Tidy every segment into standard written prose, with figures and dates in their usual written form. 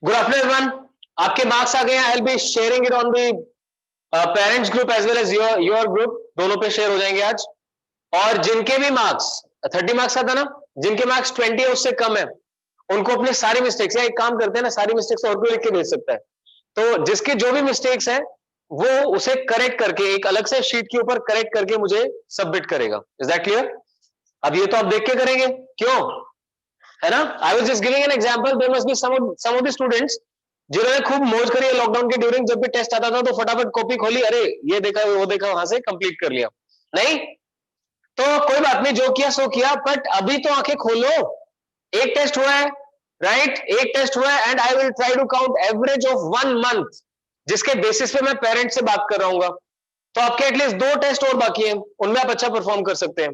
Good afternoon everyone, आपके marks आ गए हैं। I will be sharing it on the parents group as well as your group, दोनों पे शेयर हो जाएंगे आज। और जिनके भी मार्क्स 30 मार्क्स का था ना, जिनके मार्क्स 20 है उससे कम है, उनको अपने सारी मिस्टेक्स, या एक काम करते हैं ना, सारी मिस्टेक्स और कोई लिख के भेज सकता है, तो जिसकी जो भी मिस्टेक्स है वो उसे करेक्ट करके एक अलग से शीट के ऊपर करेक्ट करके मुझे सबमिट करेगा। Is that clear? अब ये तो आप देख के करेंगे, क्यों, है ना? I was just giving an example. There must be some of the students जिन्होंने खूब मौज करी है लॉकडाउन के ड्यूरिंग, जब भी टेस्ट आता था तो फटाफट कॉपी खोली, अरे ये देखा वो देखा, वहां से कंप्लीट कर लिया। नहीं तो कोई बात नहीं, जो किया सो किया, बट अभी तो आंखें खोलो। एक टेस्ट हुआ है, राइट? एक टेस्ट हुआ है, and I will try to count average of 1 month, जिसके बेसिस पे मैं पेरेंट्स से बात कर रहा हूँ। तो आपके एटलीस्ट 2 टेस्ट और बाकी हैं, उनमें आप अच्छा परफॉर्म कर सकते हैं।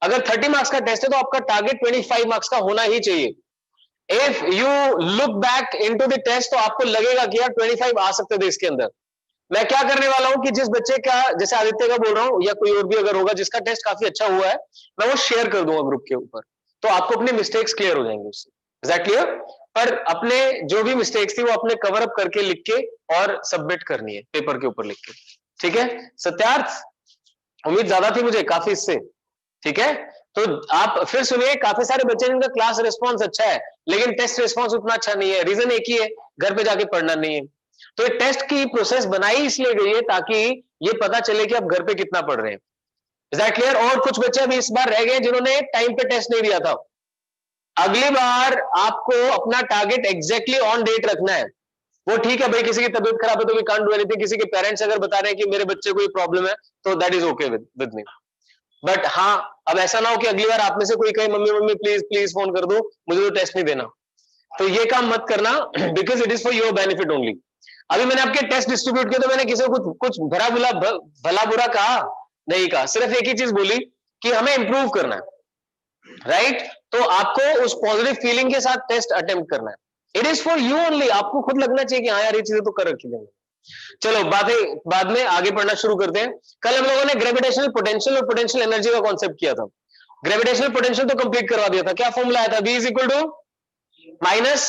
अगर 30 मार्क्स का टेस्ट है तो आपका टारगेट 25 मार्क्स का होना ही चाहिए। If you look back into the test तो आपको लगेगा कि यार 25 आ सकते थे इसके अंदर। मैं क्या करने वाला हूं कि जिस बच्चे का, जैसे आदित्य का बोल रहा हूं, या कोई और भी अगर होगा जिसका टेस्ट काफी अच्छा हुआ है, मैं वो शेयर कर दूंगा ग्रुप के ऊपर, तो आपको अपनी मिस्टेक्स क्लियर हो जाएंगे उससे। Is that clear? पर अपने जो भी मिस्टेक्स थी वो अपने कवर अप करके लिख के और सबमिट करनी है पेपर के ऊपर लिख के। ठीक है सत्यार्थ? उम्मीद ज्यादा थी मुझे काफी इससे। ठीक है, तो आप फिर सुनिए, काफी सारे बच्चे जिनका क्लास रिस्पांस अच्छा है लेकिन टेस्ट रिस्पांस उतना अच्छा नहीं है। रीजन एक ही है, घर पे जाके पढ़ना नहीं है। तो ये टेस्ट की प्रोसेस बनाई इसलिए गई है ताकि ये पता चले कि आप घर पे कितना पढ़ रहे हैं। Is that clear? और कुछ बच्चे अभी इस बार रह गए जिन्होंने टाइम पे टेस्ट नहीं दिया था। अगली बार आपको अपना टारगेट एग्जैक्टली ऑन डेट रखना है। वो ठीक है भाई, किसी की तबीयत खराब है तो वी कांट डू एनीथिंग, किसी के पेरेंट्स अगर बता रहे हैं कि मेरे बच्चे को ये प्रॉब्लम है तो that is okay with me. But हाँ, अब ऐसा ना हो कि अगली बार आप में से कोई कहे mummy mummy please please phone कर दो, मुझे तो टेस्ट नहीं देना। तो ये काम मत करना, because it is for your benefit only. अभी मैंने आपके टेस्ट डिस्ट्रीब्यूट किए तो मैंने किसी को कुछ भला बुरा कहा नहीं कहा, सिर्फ एक ही चीज बोली कि हमें इंप्रूव करना है, राइट? तो आपको उस पॉजिटिव फीलिंग के साथ टेस्ट अटेम्प्ट करना है। It is for you only. आपको खुद लगना चाहिए कि हाँ यार ये चीजें तो कर रखी है। चलो बातें बाद में, आगे पढ़ना शुरू करते हैं। कल हम लोगों ने ग्रेविटेशनल पोटेंशियल और पोटेंशियल एनर्जी का कॉन्सेप्ट किया था। ग्रेविटेशनल पोटेंशियल तो कंप्लीट करवा दिया था। क्या फॉर्मूला आया था? V is equal to minus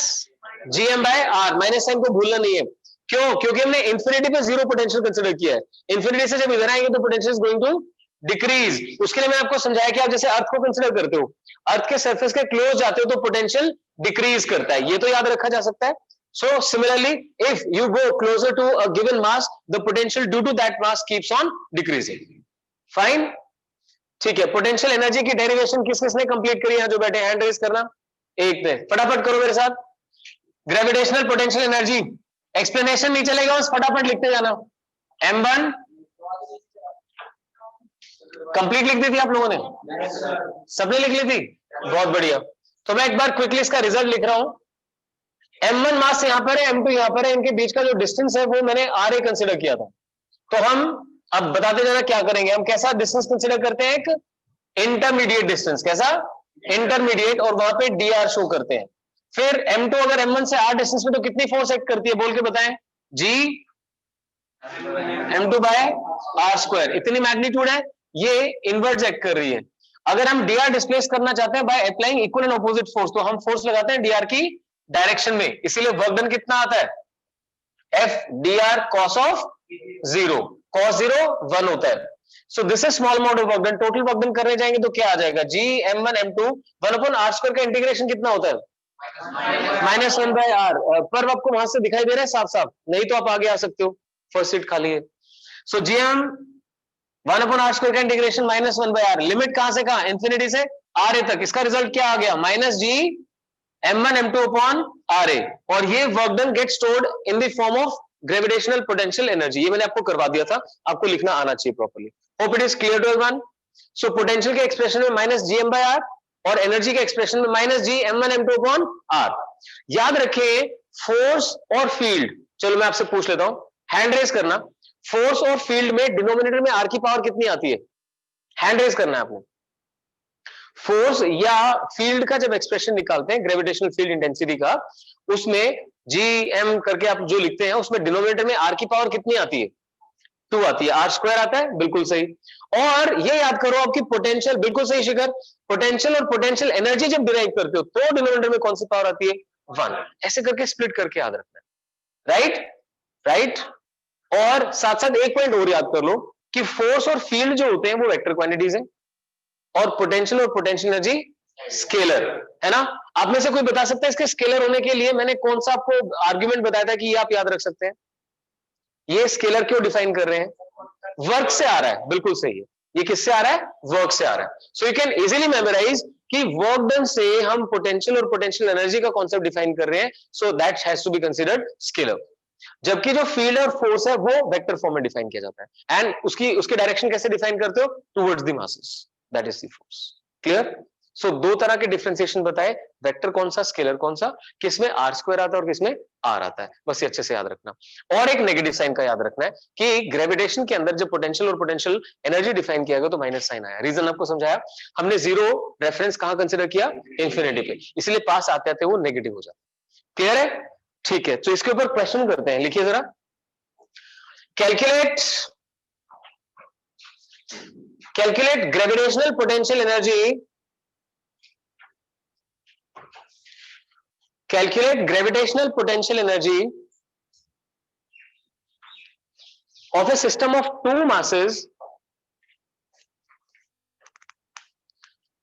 GM by R। Minus sign को भूलना नहीं है। क्यों? क्योंकि हमने इंफिनिटी पे जीरो पोटेंशियल कंसिडर किया है। इंफिनिटी से जब इधर आएंगे तो potential is going to decrease. उसके लिए मैंने आपको समझाया कि आप जैसे अर्थ को कंसिडर करते हो, अर्थ के सरफेस के क्लोज जाते हो तो पोटेंशियल डिक्रीज करता है। ये तो याद रखा जा सकता है। So similarly, if you go closer to a given mass, the potential due to that mass keeps on decreasing. Fine? ठीक है, पोटेंशियल एनर्जी की डेरिवेशन किस किसने कंप्लीट करी है? जो बैठे हैंड रेज करना, एक ने। फटाफट करो मेरे साथ। ग्रेविटेशनल पोटेंशियल एनर्जी, एक्सप्लेनेशन नहीं चलेगा, बस फटाफट लिखते जाना। M1 कंप्लीट लिख दी थी आप लोगों ने? सबने लिख ली थी? बहुत बढ़िया। तो मैं एक बार क्विकली इसका रिजल्ट लिख रहा हूं। M1 मास यहां पर है, M2 यहां पर है, इनके बीच का जो डिस्टेंस है वो मैंने RA कंसिडर किया था। तो हम अब बताते जाना क्या करेंगे। हम कैसा डिस्टेंस कंसिडर करते हैं? एक इंटरमीडिएट डिस्टेंस। कैसा? इंटरमीडिएट। और वहां पे DR शो करते हैं। फिर M2 अगर M1 से R डिस्टेंस में तो कितनी फोर्स एक्ट करती है बोल के बताएं? G M2 by R square. इतनी मैग्नीट्यूड है, ये इनवर्स एक्ट कर रही है। अगर हम DR डिस्प्लेस करना चाहते हैं by applying equal and opposite force, तो हम फोर्स लगाते हैं DR की डायरेक्शन में। इसीलिए वर्क डन कितना आता है? F dr cos of 0। cos 0 1 होता है। So this is small amount of work done. Total work done करने जाएंगे तो क्या आ जाएगा? G M1 M2 1 upon R square का इंटीग्रेशन कितना होता है? -1 बाय R। पर आपको वहां से दिखाई दे रहा है साफ साफ? नहीं तो आप आगे आ सकते हो, फर्स्ट सीट खाली है। सो GM 1 अपॉन R स्क्वायर का इंटीग्रेशन -1 बाय R। लिमिट कहां से कहां? इंफिनिटी से RA तक। इसका रिजल्ट क्या आ गया? -G M1 M2 upon RA। और ये work done get stored in the form of gravitational potential energy. ये मैंने आपको करवा दिया था, आपको लिखना आना चाहिए properly. Hope it is clear to everyone. So potential के एक्सप्रेशन में -GM बाय R और एनर्जी के एक्सप्रेशन में -G M1 M2 upon R। याद रखें फोर्स और फील्ड। चलो मैं आपसे पूछ लेता हूं, हैंड रेज करना। फोर्स और फील्ड में डिनोमिनेटर में R की पावर कितनी आती है? हैंड रेज करना है आपने। फोर्स या फील्ड का जब एक्सप्रेशन निकालते हैं, ग्रेविटेशनल फील्ड इंटेंसिटी का, उसमें GM करके आप जो लिखते हैं उसमें डिनोमिनेटर में R की पावर कितनी आती है? 2 आती है। R स्क्वायर आता है, बिल्कुल सही। और ये याद करो आपकी पोटेंशियल, बिल्कुल सही शिखर, पोटेंशियल और पोटेंशियल एनर्जी जब डिराइव करते हो तो डिनोमिनेटर में कौन सी पावर आती है? 1, ऐसे करके स्प्लिट करके याद रखना है, राइट। और साथ साथ एक पॉइंट और याद कर लो कि फोर्स और फील्ड जो होते हैं वो वेक्टर क्वांटिटीज हैं, और पोटेंशियल एनर्जी स्केलर है ना। आप में से कोई बता सकता है इसके स्केलर होने के लिए मैंने कौन सा आपको आर्ग्यूमेंट बताया था कि ये आप याद रख सकते हैं? ये स्केलर क्यों डिफाइन कर रहे हैं? वर्क से आ रहा है, बिल्कुल सही है। ये किससे आ रहा है? वर्क से आ रहा है। So you can easily memorize कि वर्क डन से हम पोटेंशियल और पोटेंशियल एनर्जी का कॉन्सेप्ट डिफाइन कर रहे हैं, so that has to be considered scalar. जबकि जो फील्ड और फोर्स है वो वेक्टर फॉर्म में डिफाइन किया जाता है, एंड उसकी डायरेक्शन कैसे डिफाइन करते हो? Towards the masses, that is the force. Clear? So दो तरह के डिफरेंशिएशन बताए, वेक्टर कौन सा, स्केलर कौन सा, किसमें आर स्क्वायर आता है और किसमें आर आता है, बस ये अच्छे से याद रखना। और एक नेगेटिव साइन का याद रखना है कि ग्रेविटेशन के अंदर जब पोटेंशियल और पोटेंशियल एनर्जी डिफाइन किया गया तो माइनस साइन आया। रीजन आपको समझाया, हमने जीरो रेफरेंस कहां कंसिडर किया? इंफिनिटी पे, इसलिए पास आते आते वो नेगेटिव हो जाता है। क्लियर है? ठीक है, तो इसके ऊपर क्वेश्चन करते हैं, लिखिए जरा। Calculate gravitational potential energy, calculate gravitational potential energy of a system of two masses.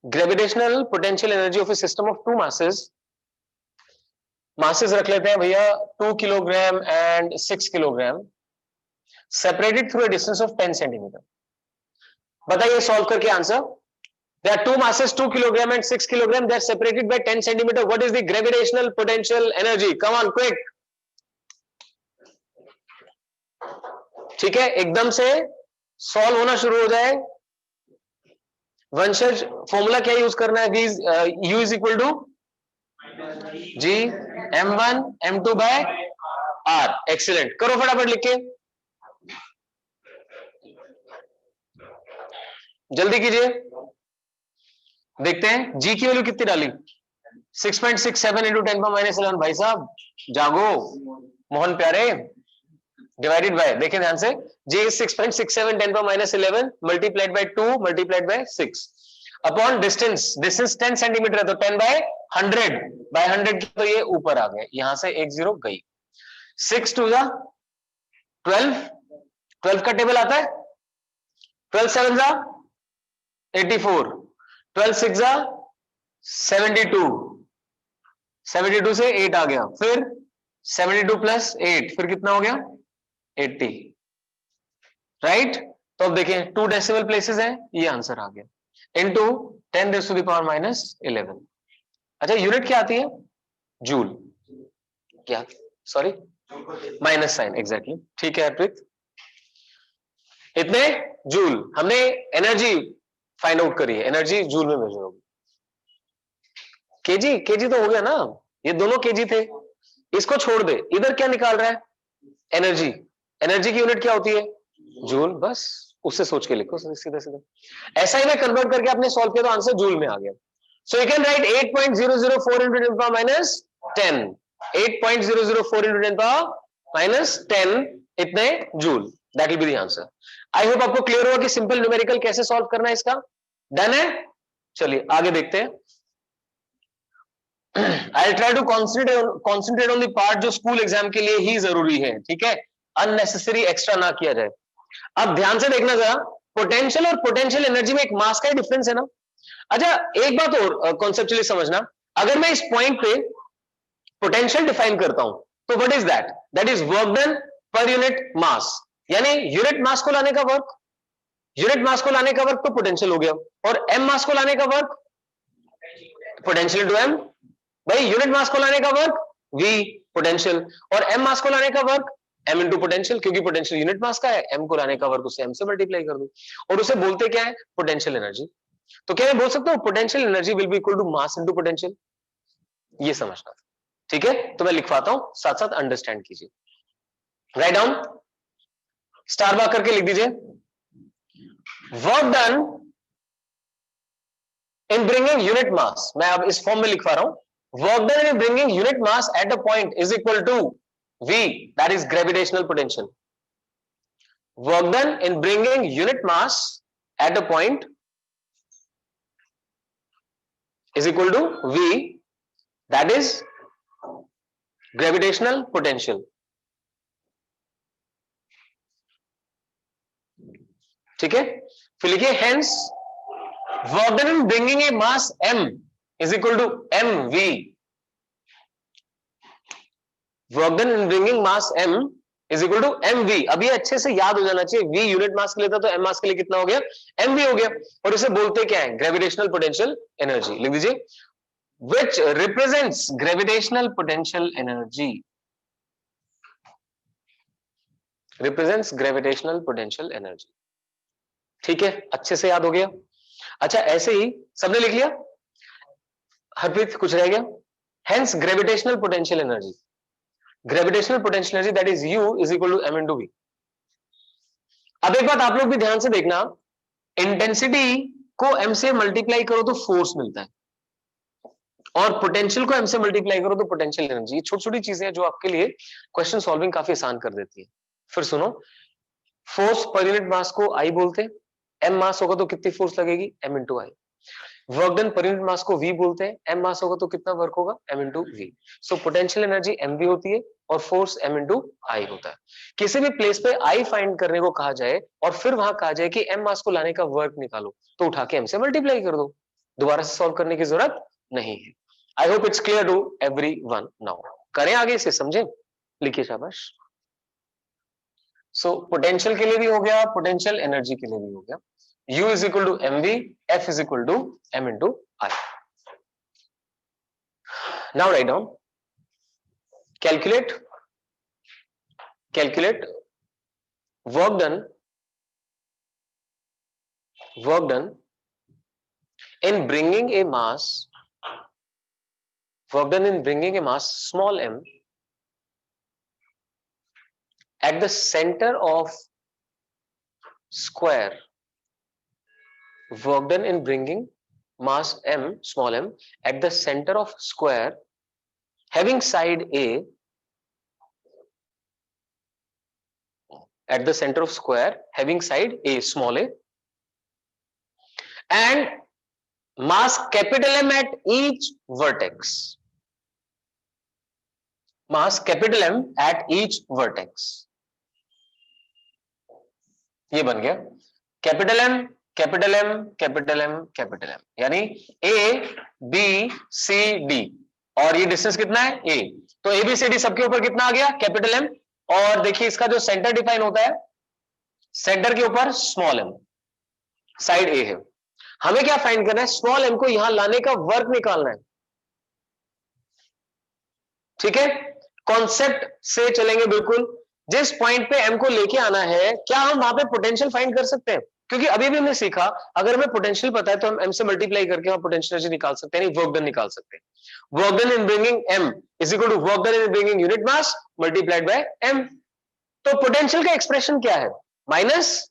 Gravitational potential energy of a system of two masses. masses रख लेते हैं भैया 2 kilogram and 6 kilogram, separated through a distance of 10 centimetre. बताइए solve करके answer. There are two masses, 2 kilogram and 6 kilogram. They are separated by 10 centimeter. What is the gravitational potential energy? Come on, quick. ठीक है, एकदम से solve होना शुरू हो जाए। वंशज फॉर्मूला क्या यूज करना है? U is equal to G M1 M2 by R। Excellent, करो फटाफट लिख के, जल्दी कीजिए। देखते हैं जी की वैल्यू कितनी डाली? 6.67 इंटू 10⁻11। भाई साहब जागो, मोहन प्यारे, डिवाइडेड बाय, देखिए ध्यान से, G is 6.67 10⁻11 multiplied by 2 multiplied by 6 upon distance 10 centimetre है तो 10/100 तो ये ऊपर आ गया, यहां से एक जीरो गई। 6 2 जा 12 का टेबल आता है, 12 7 जा 84, 12 6 जा 72, 72 से 8 आ गया, फिर 72 प्लस 8 फिर कितना हो गया? 80, राइट। तो अब देखें 2 डेसिमल प्लेसेस हैं, ये आंसर आ गया, into 10 raise to the power -11। अच्छा यूनिट क्या आती है? जूल। क्या? सॉरी, माइनस साइन, एग्जैक्टली, ठीक है अर्पित। इतने जूल हमने एनर्जी फाइंड आउट करी है, एनर्जी जूल में मेजर होगी। केजी, केजी तो हो गया ना, ये दोनों केजी थे, इसको छोड़ दे, इधर क्या निकाल रहा है? एनर्जी। एनर्जी की यूनिट क्या होती है? जूल, बस उससे सोच के लिखो सीधे सीधे। ऐसा ही मैं कन्वर्ट करके आपने सॉल्व किया तो आंसर जूल में आ गया। सो you can write 8.004 into 10 power -10, 8.004 into 10 power -10 इतने joule, that will be the answer. I hope आपको क्लियर हुआ कि सिंपल न्यूमेरिकल कैसे सॉल्व करना है इसका। डन है? चलिए आगे देखते हैं। I'll try to concentrate on the part जो स्कूल एग्जाम के लिए ही जरूरी है, ठीक है, अननेसेसरी एक्स्ट्रा ना किया जाए। अब ध्यान से देखना जरा, पोटेंशियल और पोटेंशियल एनर्जी में एक मास का ही डिफरेंस है ना। अच्छा एक बात और कॉन्सेप्चुअली समझना, अगर मैं इस पॉइंट पे पोटेंशियल डिफाइन करता हूं तो what is that? That is work done पर यूनिट मास, यानी यूनिट मास को लाने का वर्क, यूनिट मास को लाने का वर्क तो पोटेंशियल हो गया, और एम मास को लाने का वर्क पोटेंशियल टू एम। भाई यूनिट मास को लाने का वर्क V पोटेंशियल, और एम मास को लाने का वर्क m इंटू पोटेंशियल, क्योंकि पोटेंशियल यूनिट मास का है, m को लाने का वर्क उसे m से मल्टीप्लाई कर दो, और उसे बोलते क्या है? Potential energy. तो क्या मैं बोल सकता हूं potential energy will be equal to mass into potential? ये समझना, ठीक है, तो मैं लिखवाता हूं, साथ साथ अंडरस्टैंड कीजिए। राइट डाउन, स्टार मार्क करके लिख दीजिए, work done in bringing unit मास, मैं अब इस फॉर्म में लिखवा रहा हूं, work done in bringing unit mass at a point is equal to V, that is gravitational potential. Work done in bringing unit mass at a point is equal to V, that is gravitational potential, ठीक है। फिर लिखिए hence work done in bringing a mass m is equal to mv, work done in bringing mass m is equal to mv। अभी अच्छे से याद हो जाना चाहिए, v यूनिट मास के लिए था तो m मास के लिए कितना हो गया, mv हो गया। और इसे बोलते क्या है, ग्रेविटेशनल पोटेंशियल एनर्जी। लिख दीजिए which represents gravitational potential energy, represents gravitational potential energy, ठीक है, अच्छे से याद हो गया। अच्छा ऐसे ही सबने लिख लिया, हरप्रीत कुछ रह गया, hence gravitational potential energy, gravitational potential energy that is u is equal to m into v। अब एक बात आप लोग भी ध्यान से देखना, इंटेंसिटी को m से मल्टीप्लाई करो तो फोर्स मिलता है, और पोटेंशियल को m से मल्टीप्लाई करो तो पोटेंशियल एनर्जी। छोटी छोटी चीजें हैं जो आपके लिए क्वेश्चन सॉल्विंग काफी आसान कर देती है। फिर सुनो, फोर्स पर यूनिट मास को आई बोलते हैं, एम मास होगा तो कितनी फोर्स लगेगी, M into I. Work done पर यूनिट मास को वी बोलते हैं, एम मास होगा तो कितना वर्क होगा, M into V. So potential energy M V होती है और फोर्स एम इंटू आई होता है। किसी भी प्लेस पे आई फाइंड करने को कहा जाए और फिर वहां कहा जाए कि एम मास को लाने का वर्क निकालो, तो उठा के एम से मल्टीप्लाई कर दो, दोबारा से सॉल्व करने की जरूरत नहीं है। I hope it's clear to everyone now. करें आगे इसे, समझे, लिखिए शाबाश। सो पोटेंशियल के लिए भी हो गया, पोटेंशियल एनर्जी के लिए भी हो गया। U is equal to mv, F is equal to m into I. Now write down, calculate work done in bringing a mass, small m at the center of square, work done in bringing mass m, small m, at the center of square having side A, at the center of square having side A, small a, and mass capital M at each vertex, mass capital M at each vertex। ये बन गया capital M capital M capital M capital M, यानी A B C D, और ये distance कितना है A, तो A B C D सबके ऊपर कितना आ गया, कैपिटल M। और देखिए इसका जो सेंटर डिफाइन होता है, सेंटर के ऊपर स्मॉल m, साइड A है। हमें क्या फाइंड करना है, स्मॉल m को यहां लाने का वर्क निकालना है, ठीक है। कॉन्सेप्ट से चलेंगे बिल्कुल, जिस पॉइंट पे m को लेके आना है, क्या हम वहां पे पोटेंशियल फाइंड कर सकते हैं, क्योंकि अभी भी हमने सीखा अगर हमें पोटेंशियल पता है तो हम m से मल्टीप्लाई करके हम पोटेंशियल एनर्जी निकाल सकते हैं, वर्क डन निकाल सकते हैं। Work done in bringing m is equal to work done in bringing unit mass multiplied by m। तो पोटेंशियल का एक्सप्रेशन क्या है, माइनस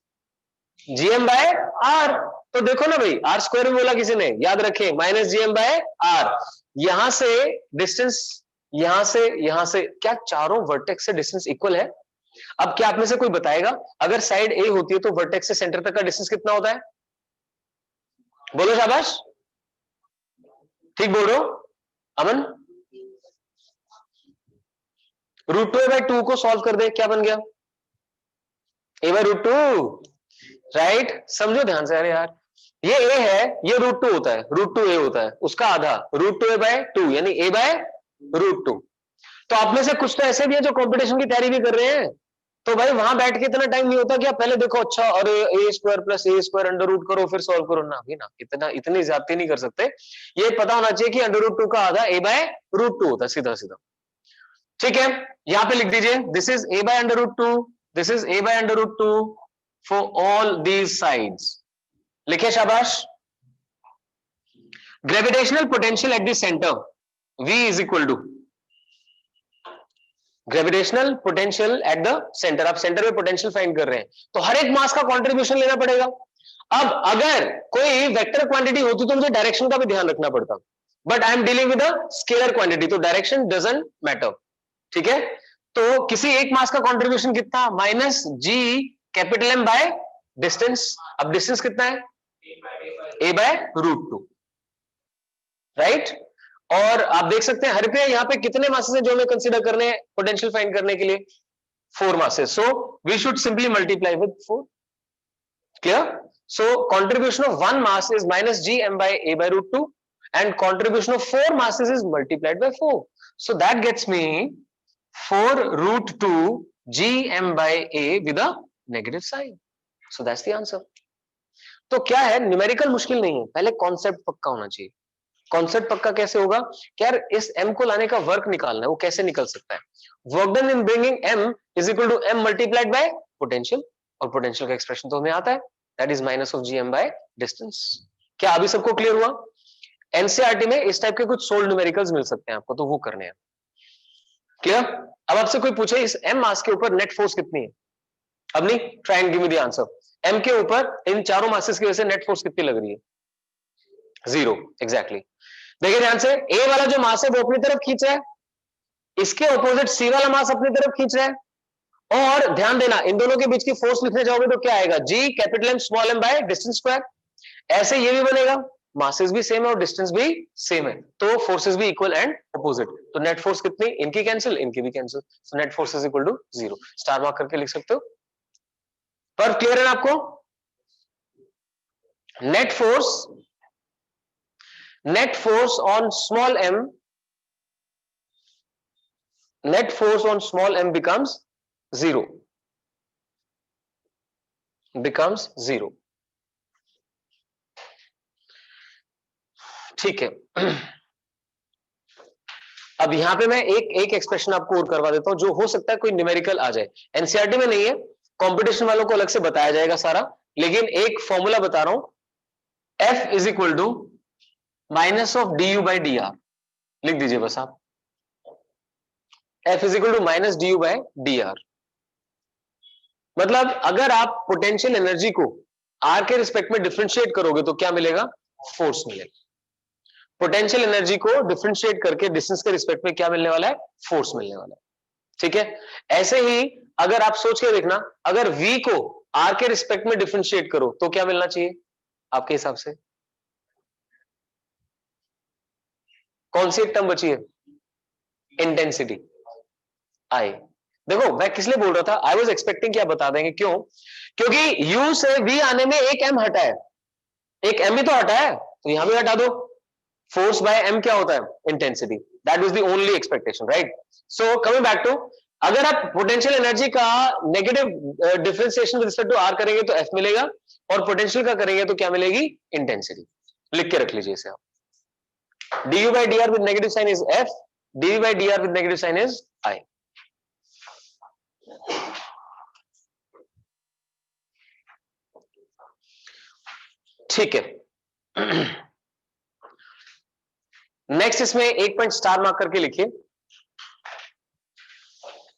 जीएम बाय आर। तो देखो ना भाई, आर स्क्वायर में बोला किसी ने, याद रखें माइनस जीएम बाय आर। यहां से डिस्टेंस, यहां से क्या चारों वर्टेक्स से डिस्टेंस इक्वल है। अब क्या आप में से कोई बताएगा, अगर साइड ए होती है तो वर्टेक्स से सेंटर तक का डिस्टेंस कितना होता है, बोलो शाबाश, ठीक बोल रहे हो Aman. Root two A by two को सॉल्व कर दे, क्या बन गया, A by root two, right. समझो ध्यान से, अरे यार ये ए है, ये रूट टू होता है, रूट टू ए होता है, उसका आधा root two A by two, यानी ए बाय रूट टू। तो आप में से कुछ तो ऐसे भी है जो कंपटीशन की तैयारी भी कर रहे हैं, तो भाई वहां बैठ के इतना टाइम नहीं होता कि आप पहले देखो अच्छा और ए स्क्वायर प्लस ए स्क्वायर अंडर रूट करो फिर सॉल्व करो ना, अभी ना इतनी ज्यादती नहीं कर सकते। ये पता होना चाहिए कि अंडर रूट टू का आधा ए बाय रूट टू होता है, सीधा सीधा, ठीक है। यहां पे लिख दीजिए this is A by under root two, this is A by under root two for all these sides, लिखे शाबाश। Gravitational potential at the centre V is equal to gravitational potential at the centre. आप centre में potential find कर रहे हैं तो हर एक mass का कंट्रीब्यूशन लेना पड़ेगा। अब अगर कोई वेक्टर क्वांटिटी होती तो मुझे डायरेक्शन का भी ध्यान रखना पड़ता, but I am dealing with a scalar quantity, तो डायरेक्शन डजंट मैटर, ठीक है। तो किसी एक मास का कंट्रीब्यूशन कितना, minus G capital M by distance. अब डिस्टेंस कितना है, A by root two, right. और आप देख सकते हैं हरिप्रिया यहाँ पे कितने मासेस हैं जो हमें कंसीडर करने हैं पोटेंशियल फाइंड करने के लिए? 4 masses. So we should simply multiply with 4. Clear? So contribution of 1 mass is minus gm by a by root 2 and contribution of 4 masses is multiplied by 4. So that gets me 4 root 2 gm by a with a negative sign. So that's the answer. तो क्या है, numerical मुश्किल नहीं है, पहले concept पक्का होना चाहिए। कॉन्सेप्ट पक्का कैसे होगा कि यार इस m को लाने का वर्क निकालना है, वो कैसे निकल सकता है? Work done in bringing m is equal to m multiplied by potential, और पोटेंशियल का एक्सप्रेशन तो हमें आता है, that is minus of gm by distance. क्या अभी सबको क्लियर हुआ? एनसीईआरटी में इस टाइप के कुछ सोल्व न्यूमेरिकल्स मिल सकते हैं आपको, तो वो करने हैं। क्लियर? अब आपसे कोई पूछे इस m मास के ऊपर नेट फोर्स कितनी है, अब नहीं, try and give me the answer. m के ऊपर इन चारों मासेस की वजह से नेट फोर्स कितनी लग रही है? 0। एग्जैक्टली। देखिए ध्यान से, ए वाला जो मास है वो अपनी तरफ खींच रहा है, इसके ऑपोजिट सी वाला मास अपनी तरफ खींच रहा है, और ध्यान देना इन दोनों के बीच की फोर्स लिखने जाओगे तो क्या आएगा? G capital M small M by distance square. ऐसे ये भी बनेगा, मासेस भी सेम है और डिस्टेंस भी सेम है, तो फोर्सेस भी इक्वल एंड ऑपोजिट, तो नेट फोर्स कितनी? इनकी कैंसिल, इनकी भी cancel, so net force is equal to 0। Star mark करके लिख सकते हो। पर क्लियर है ना आपको? net force on small m becomes 0, ठीक है। अब यहां पे मैं एक एक्सप्रेशन आपको और करवा देता हूं जो हो सकता है कोई न्यूमेरिकल आ जाए, एनसीईआरटी में नहीं है, कंपटीशन वालों को अलग से बताया जाएगा सारा, लेकिन एक फॉर्मूला बता रहा हूं, F is equal to minus of du by D R, लिख दीजिए बस आप, F is equal to minus D by D R. मतलब अगर आप पोटेंशियल एनर्जी को R के रिस्पेक्ट में डिफरेंशिएट करोगे तो क्या मिलेगा? फोर्स मिलेगा। पोटेंशियल एनर्जी को डिफरेंशिएट करके डिस्टेंस के रिस्पेक्ट में क्या मिलने वाला है? फोर्स मिलने वाला है। ठीक है, ऐसे ही अगर आप सोच के देखना, अगर V को R के रिस्पेक्ट में डिफरेंशिएट करो तो क्या मिलना चाहिए आपके हिसाब से? कौन सी एक टर्म बची है? इंटेंसिटी, आई। देखो मैं किस लिए बोल रहा था, आई वॉज एक्सपेक्टिंग कि आप बता देंगे, क्यों? क्योंकि U से V आने में एक M हटा है, एक M भी तो हटा है, तो यहां भी हटा दो। फोर्स बाय M क्या होता है? Intensity. That was the only expectation, right? So coming back to, अगर आप पोटेंशियल एनर्जी का negative differentiation with respect to R करेंगे तो F मिलेगा, और पोटेंशियल का करेंगे तो क्या मिलेगी? इंटेंसिटी। लिख के रख लीजिए इसे आप, du by dr with negative sign is F, du by dr with negative sign is I. ठीक है। नेक्स्ट इसमें एक पॉइंट स्टार मार्क करके लिखिए,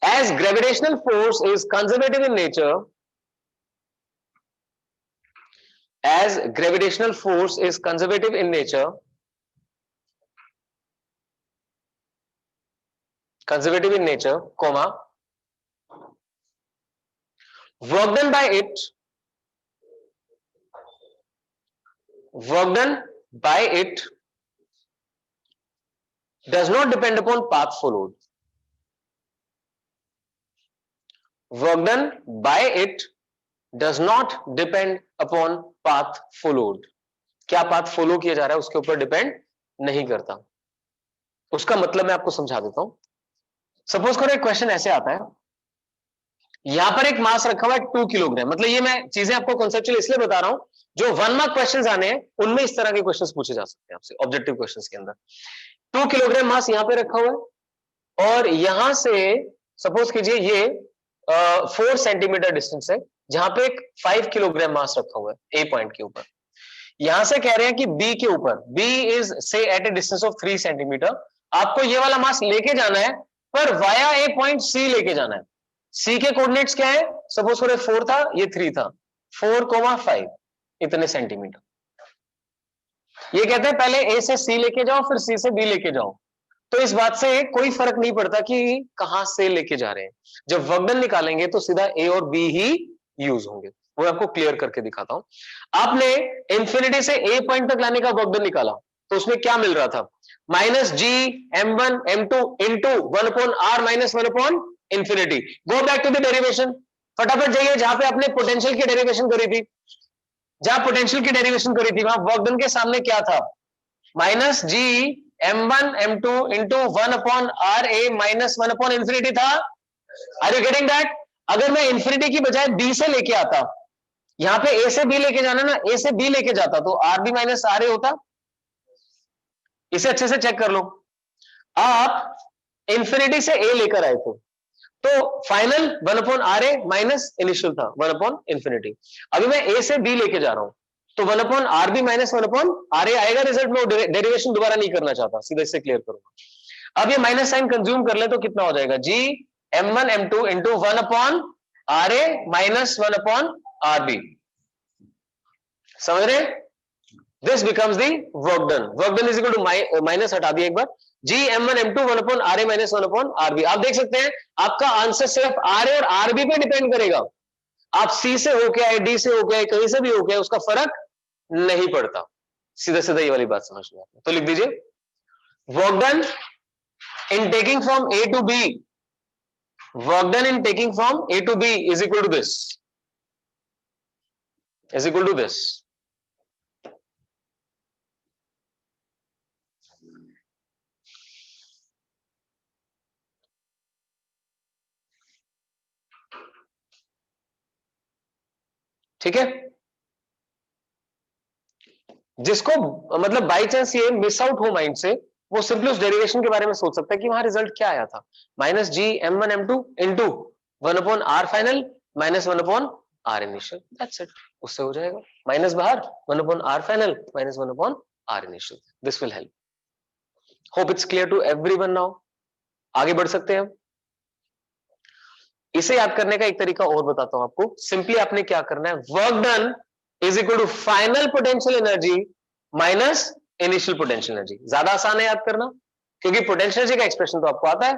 as gravitational force is conservative in nature, as gravitational force is conservative in nature, comma, work done by it does not depend upon path followed. Work done by it does not depend upon path followed. क्या path follow किया जा रहा है उसके ऊपर depend नहीं करता। उसका मतलब मैं आपको समझा देता हूं। सपोज करो एक क्वेश्चन ऐसे आता है, यहां पर एक मास रखा हुआ है 2 किलोग्राम, मतलब ये मैं चीजें आपको कॉन्सेप्चुअली इसलिए बता रहा हूं, जो 1 मार्क क्वेश्चंस आने हैं उनमें इस तरह के क्वेश्चंस पूछे जा सकते हैं आपसे ऑब्जेक्टिव क्वेश्चंस के अंदर। 2 किलोग्राम मास यहां पे रखा हुआ है, और यहां से सपोज कीजिए ये 4 सेंटीमीटर डिस्टेंस है, जहां पे एक 5 किलोग्राम मास रखा हुआ है ए पॉइंट के ऊपर। यहां से कह रहे हैं कि बी के ऊपर, बी इज से at a distance of 3 centimetre, आपको ये वाला मास लेके जाना है, पर वाया ए पॉइंट सी लेके जाना है। सी के कोऑर्डिनेट्स क्या है? सपोज करो 4 था, ये 3 था, 4,5 इतने सेंटीमीटर। ये कहते हैं पहले ए से सी लेके जाओ, फिर सी से बी लेके जाओ। तो इस बात से कोई फर्क नहीं पड़ता कि कहां से लेके जा रहे हैं, जब वर्क डन निकालेंगे तो सीधा ए और बी ही यूज होंगे। वो आपको क्लियर करके दिखाता हूं। आपने इंफिनिटी से ए पॉइंट तक लाने का वर्क डन निकाला, तो उसमें क्या मिल रहा था, -G(m1m2) इंटू 1/r माइनस 1/इंफिनिटी। Go back to the derivation, फटाफट जाइए जहां पे आपने पोटेंशियल की डेरिवेशन करी थी, जहां पोटेंशियल की डेरिवेशन करी थी वहां वर्क डन के सामने क्या था, -G(m1m2) इंटू 1/r(a) माइनस 1/इंफिनिटी था। Are you getting that? अगर मैं इंफिनिटी की बजाय बी से लेके आता, यहां पे ए से बी लेके जाना ना, ए से बी लेके जाता तो R B minus R A होता। इसे अच्छे से चेक कर लो, आप इंफिनिटी से ए लेकर आए थे तो फाइनल 1/r(a) माइनस इनिशियल था 1/इंफिनिटी। अभी मैं ए से बी लेके जा रहा हूं तो 1/rb माइनस 1/r(a) आएगा रिजल्ट में, डेरिवेशन दोबारा नहीं करना चाहता, सीधा इससे क्लियर करूंगा। अब ये माइनस साइन कंज्यूम कर ले तो कितना हो जाएगा, G(m1m2) into 1/r(a) minus 1/rb। समझ रहे? This becomes the work done. Work done is equal to minus हटा दिया एक बार, G(m1m2) 1/r(a) माइनस 1/rb। आप देख सकते हैं आपका आंसर सिर्फ RA और RB पे डिपेंड करेगा। आप C से होके आए, D से होके आए, कहीं से भी होके आए, उसका फर्क नहीं पड़ता। सीधा सीधा ये वाली बात समझ लो। तो लिख दीजिए, work done in taking from A to B, work done in taking from A to B is equal to this, is equal to this. ठीक है, जिसको मतलब बाई चांस ये मिस आउट हो माइंड से, वो सिंपली उस डेरिवेशन के बारे में सोच सकता है कि वहां रिजल्ट क्या आया था, -G(m1m2) into 1/r final minus 1/r initial, that's it. उससे हो जाएगा, माइनस बाहर 1/r final minus 1/r initial. This will help. Hope it's clear to everyone now. आगे बढ़ सकते हैं हम। इसे याद करने का एक तरीका और बताता हूं आपको। सिंपली आपने क्या करना है, work done is equal to final potential energy minus initial potential energy. ज्यादा आसान है याद करना, क्योंकि पोटेंशियल एनर्जी का एक्सप्रेशन तो आपको आता है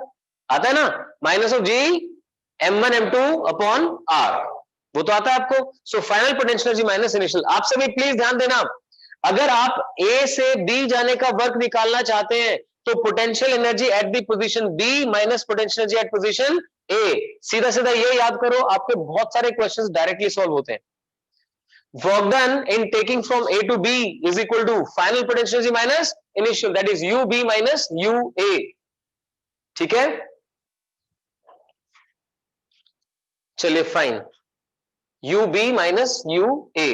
ना, -G(m1m2) अपॉन R, वो तो आता है आपको। So final potential energy minus initial. आप सभी प्लीज ध्यान देना, अगर आप A से B जाने का वर्क निकालना चाहते हैं तो potential energy at the position B minus potential energy eight position A, सीधा सीधा ये याद करो, आपके बहुत सारे क्वेश्चंस डायरेक्टली सॉल्व होते हैं। Work done in taking from A to B is equal to final potential energy minus initial, that is UB minus UA। ठीक है, चलिए fine, UB minus UA।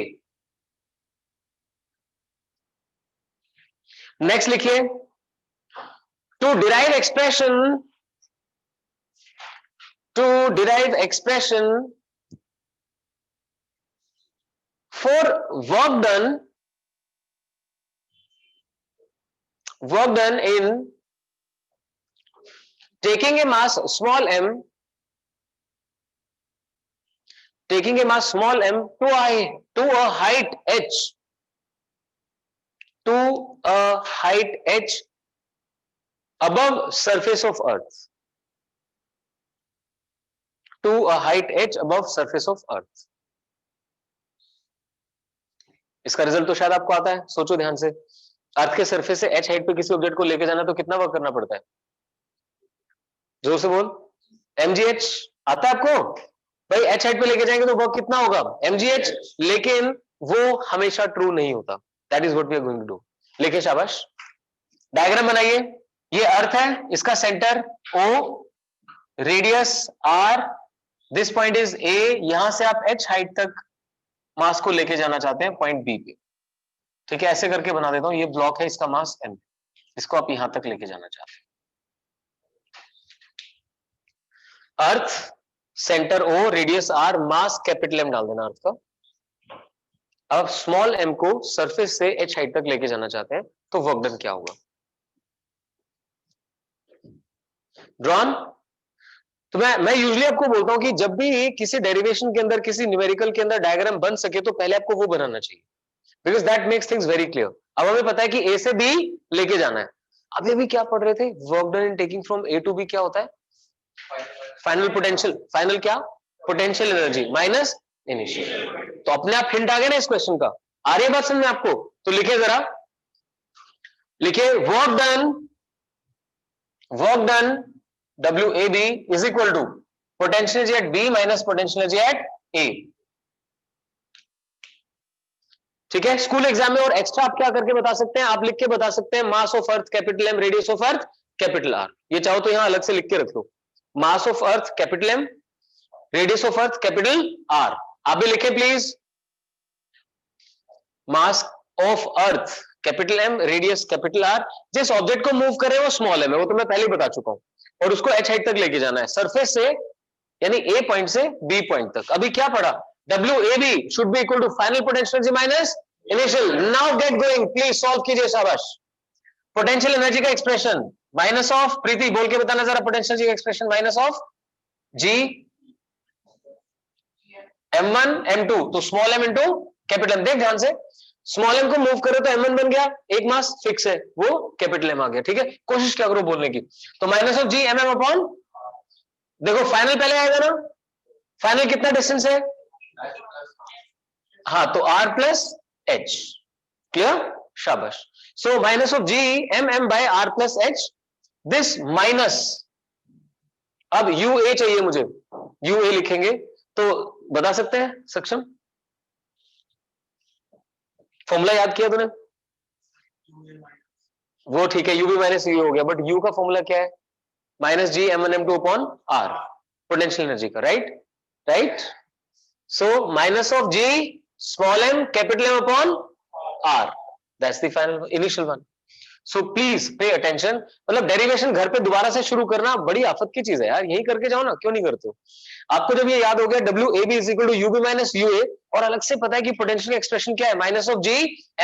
Next लिखिए, to derive expression for work done in taking a mass small m to a height h above surface of earth, to a height h above surface of earth। इसका result तो शायद आपको आता है, सोचो ध्यान से। अर्थ के सरफेस से h हाइट पे किसी ऑब्जेक्ट को लेके जाना तो कितना वर्क करना पड़ता है, जोर से बोल, mgh आता है आपको भाई। h हाइट पे लेके जाएंगे तो वर्क कितना होगा, mgh, लेकिन वो हमेशा ट्रू नहीं होता। That is what we are going to do. लिखिए शाबाश, डायग्राम बनाइए। ये अर्थ है, इसका centre O, radius R, this point is A। यहां से आप h हाइट तक मास को लेके जाना चाहते हैं पॉइंट बी पे। ठीक है, ऐसे करके बना देता हूं, ये ब्लॉक है, इसका मास m, इसको आप यहां तक लेके जाना चाहते हैं। अर्थ centre O, radius R, mass capital M डाल देना अर्थ का। अब स्मॉल m को सरफेस से h हाइट तक लेके जाना चाहते हैं तो वर्क डन क्या होगा, ड्रॉन। तो मैं यूजुअली आपको बोलता हूं कि जब भी किसी डेरिवेशन के अंदर, किसी न्यूमेरिकल के अंदर डायग्राम बन सके तो पहले आपको वो बनाना चाहिए, because that makes things very clear. अब हमें पता है कि A से B लेके जाना है। अभी अभी क्या पढ़ रहे थे, work done in taking from A to B क्या होता है, फाइनल पोटेंशियल, फाइनल क्या, पोटेंशियल एनर्जी माइनस इनिशियल। तो अपने आप हिंट आ गया ना इस क्वेश्चन का। आ रही है बात समझ में आपको, तो लिखे जरा, लिखिए work done WAB is equal to potential energy at B minus potential energy at A. ठीक है, स्कूल एग्जाम में और एक्स्ट्रा आप क्या करके बता सकते हैं, आप लिख के बता सकते हैं mass of earth capital M, radius of earth capital R. ये चाहो तो यहां अलग से लिख के रख लो, mass of earth capital M, radius of earth capital R. आप भी लिखें please, mass of earth capital M, radius capital R. जिस ऑब्जेक्ट को मूव कर रहे हैं वो स्मॉल एम है, वो तो मैं पहले ही बता चुका हूं, और उसको h हाइट तक लेके जाना है, सरफेस से यानी ए पॉइंट से बी पॉइंट तक। अभी क्या पढ़ा, WAB should be equal to final potential energy minus initial। now get going, please solve कीजिए, शाबाश। पोटेंशियल एनर्जी का एक्सप्रेशन माइनस ऑफ, प्रीति बोल के बताना जरा, पोटेंशियल एनर्जी का expression minus of G M1 M2, तो small m into capital M. देख ध्यान से, स्मॉल m को मूव करे तो M1 बन गया, एक मास फिक्स है वो कैपिटल M आ गया। ठीक है, कोशिश क्या करो बोलने की, तो minus of G MM upon, देखो फाइनल पहले आएगा ना, फाइनल कितना डिस्टेंस है, हाँ तो R प्लस H, क्लियर, शाबाश। So minus of G MM by R plus H, this minus, अब UA चाहिए मुझे, UA लिखेंगे तो बता सकते हैं सक्षम, फॉर्मूला याद किया तूने, वो ठीक है, UB माइनस U हो गया, बट U का फॉर्मूला क्या है, minus G M1 M2 upon R, potential energy का, right. So minus of G small m capital M upon R, that's the final initial one. So please pay attention, मतलब derivation घर पे दोबारा से शुरू करना बड़ी आफत की चीज है यार, यही करके जाओ ना, क्यों नहीं करते हो। आपको जब ये याद हो गया WAB is equal to UB minus UA, और अलग से पता है कि पोटेंशियल एक्सप्रेशन क्या है, minus of G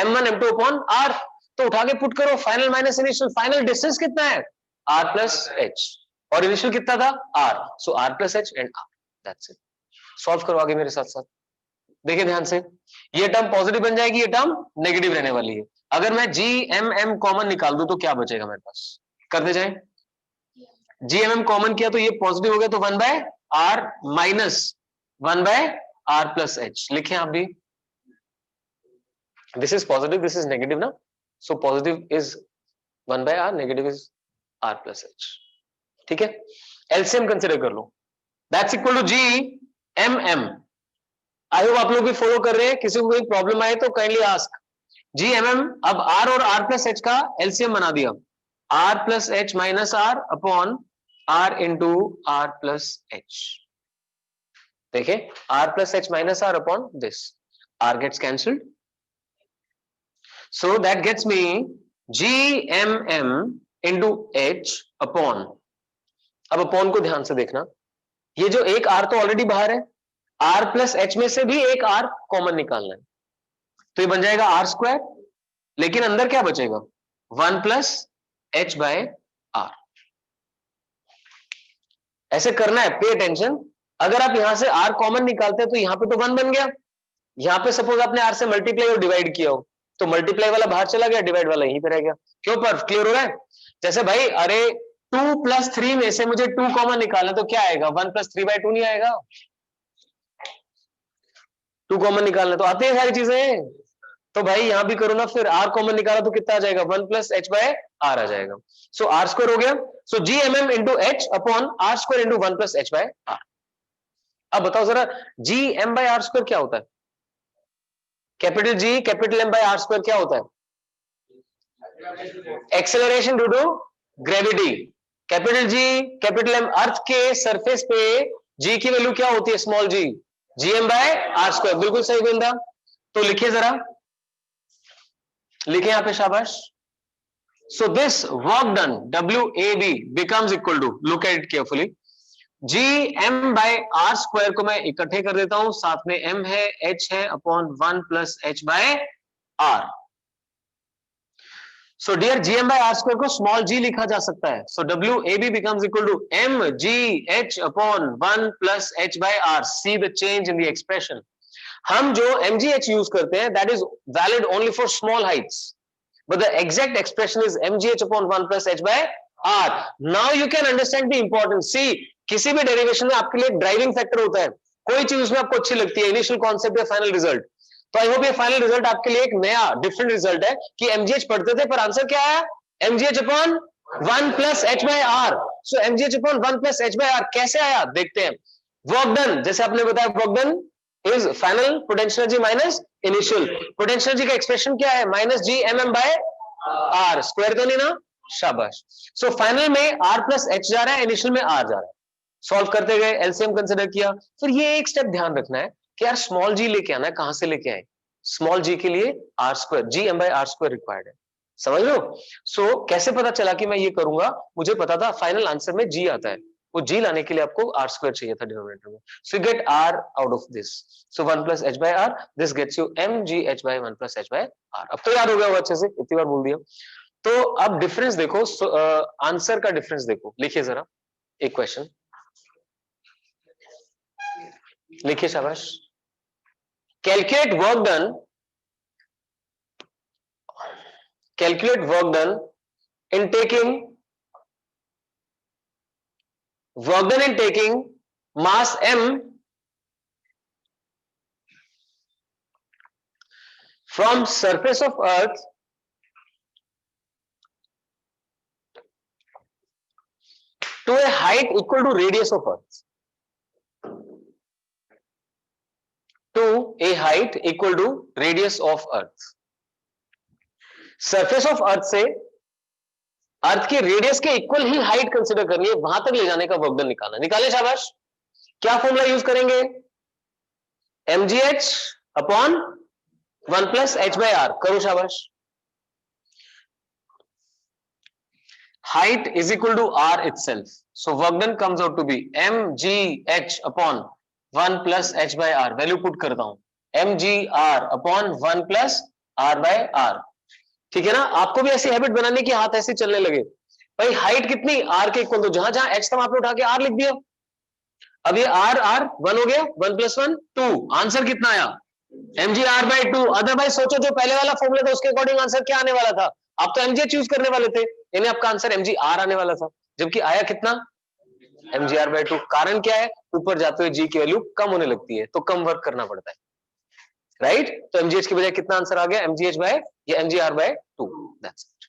M1 M2 upon R, तो उठा के पुट करो, final minus initial, final distance कितना है R प्लस H, और इनिशियल कितना था R, so R plus H and R, that's it. Solve करो आगे मेरे साथ साथ, देखिए ध्यान से, ये टर्म पॉजिटिव बन जाएगी, ये टर्म नेगेटिव रहने वाली है। अगर मैं GMM कॉमन निकाल दूं तो क्या बचेगा मेरे पास, करते जाएं, GMM कॉमन किया तो ये पॉजिटिव हो गया, तो 1 by R minus 1 by R plus H, लिखें आप भी, this is positive, this is negative ना, so positive is 1 by R, negative is R plus H। ठीक है, एलसीएम कंसिडर कर लो, that's equal to GMM। I hope आप लोग भी फॉलो कर रहे हैं, किसी को कोई प्रॉब्लम आए तो काइंडली आस्क। GMM, अब R और R प्लस H का एलसीएम बना दिया, R plus H minus R upon R into R plus H। देखिए R plus H minus R upon this, R gets cancelled, so that gets me GMM into H upon, अब upon को ध्यान से देखना, ये जो एक R तो ऑलरेडी बाहर है, R प्लस H में से भी एक R कॉमन निकालना है, तो ये बन जाएगा R स्क्वायर, लेकिन अंदर क्या बचेगा 1 प्लस H बाय R। ऐसे करना है, पे अटेंशन। अगर आप यहां से R कॉमन निकालते हैं तो यहां पे तो 1 बन गया, यहां पे सपोज आपने R से मल्टीप्लाई और डिवाइड किया हो, तो मल्टीप्लाई वाला बाहर चला गया, डिवाइड वाला यहीं पे रह गया। क्यों पर क्लियर हो रहा है, जैसे भाई अरे 2 प्लस 3 में से मुझे 2 कॉमन निकालना, तो क्या आएगा 1 प्लस 3 बाय 2 नहीं आएगा, 2 कॉमन निकालना तो आते हैं सारी चीजें, तो भाई यहां भी करो ना, फिर R कॉमन निकाला तो कितना आ जाएगा 1 प्लस H बाय R आ जाएगा, सो R स्क्वायर हो गया, so GMM into H upon R square into 1 plus H by R। अब बताओ जरा GM बाय R स्क्वायर क्या होता है, capital G capital M by R square क्या होता है, acceleration due to gravity. Capital G capital M, earth के सरफेस पे G की वैल्यू क्या होती है, small g, GM by R square, बिल्कुल सही गोविंदा। तो लिखिए जरा, लिखे यहां पे, शाबाश। So this work done WAB becomes equal to, look at it carefully, GM by R square को मैं इकट्ठे कर देता हूं, साथ में M है H है upon 1 plus H by R। So dear GM by R square को स्मॉल g लिखा जा सकता है, so WAB becomes equal to MGH upon 1 plus H by R। See the change in the expression, हम जो MGH use करते हैं that is valid only for small heights, but the exact expression is MGH upon 1 plus H by R. Now you can understand the importance. See, किसी भी derivation में आपके लिए driving factor होता है, कोई चीज उसमें आपको अच्छी लगती है, इनिशियल कॉन्सेप्ट या फाइनल रिजल्ट, तो आई होप ये फाइनल रिजल्ट आपके लिए एक नया डिफरेंट रिजल्ट है कि एमजीएच पढ़ते थे पर आंसर क्या आया, MGH upon 1 plus H by R. So MGH upon 1 plus H by R कैसे आया देखते हैं। वर्क डन, जैसे आपने बताया, work done is final potential energy minus initial potential energy का एक्सप्रेशन क्या है, minus G M M by R, square तो नहीं ना, शाबाश। सो फाइनल में आर प्लस एच जा रहा है, इनिशियल में आर जा रहा है। सॉल्व करते गए, एलसीएम कंसीडर किया। फिर ये एक स्टेप ध्यान रखना है कि यार स्मॉल जी लेके आना है, कहां से लेके आए, स्मॉल जी के लिए R square, G M by R square required है, समझ लो। सो कैसे पता चला कि मैं ये करूंगा, मुझे पता था फाइनल आंसर में जी आता है, वो जी लाने के लिए आपको आर स्क्वायर चाहिए था डिनोमिनेटर में। So get R out of this, so 1 plus H by R, this gets you M G H by 1 plus H by R. अब तो याद हो गया होगा अच्छे से, इतनी बार बोल दिया। तो अब डिफरेंस देखो, आंसर का डिफरेंस देखो, लिखिए जरा एक क्वेश्चन लिखिए, शाबाश। Calculate work done, calculate work done in taking mass m from surface of earth to a height equal to radius of earth, to a height equal to radius of earth। Surface of earth से अर्थ के radius के equal ही height consider करनी है, वहां तक ले जाने का वर्क डन निकालना। निकाले शाबाश। क्या फॉर्मूला यूज करेंगे, mgh upon 1 plus H by R, करो शाबाश। height is equal to r itself, so work done comes out to be mgh upon 1 plus h by r, value put करता हूं mgr upon 1 plus r by r। ठीक है ना, आपको भी ऐसी हैबिट बनानी कि हाथ ऐसे चलने लगे। भाई हाइट कितनी, r के इक्वल, तो जहां जहां h था वहां पे उठा के r लिख दिया। अब ये r 1 हो गया, 1 प्लस 1 2, आंसर कितना आया mgr by 2। अदरवाइज सोचो जो पहले वाला फॉर्मूला था उसके अकॉर्डिंग आंसर क्या आने वाला था, आप तो mgh चूज करने वाले थे, यानी आपका आंसर mgr आने वाला था, जबकि आया कितना mgr by 2। कारण क्या है, ऊपर जाते हुए g की वैल्यू कम होने लगती है, तो कम वर्क करना पड़ता है, राइट। तो mgh की बजाय कितना आंसर आ गया, mgh by या mgr by 2। That's it.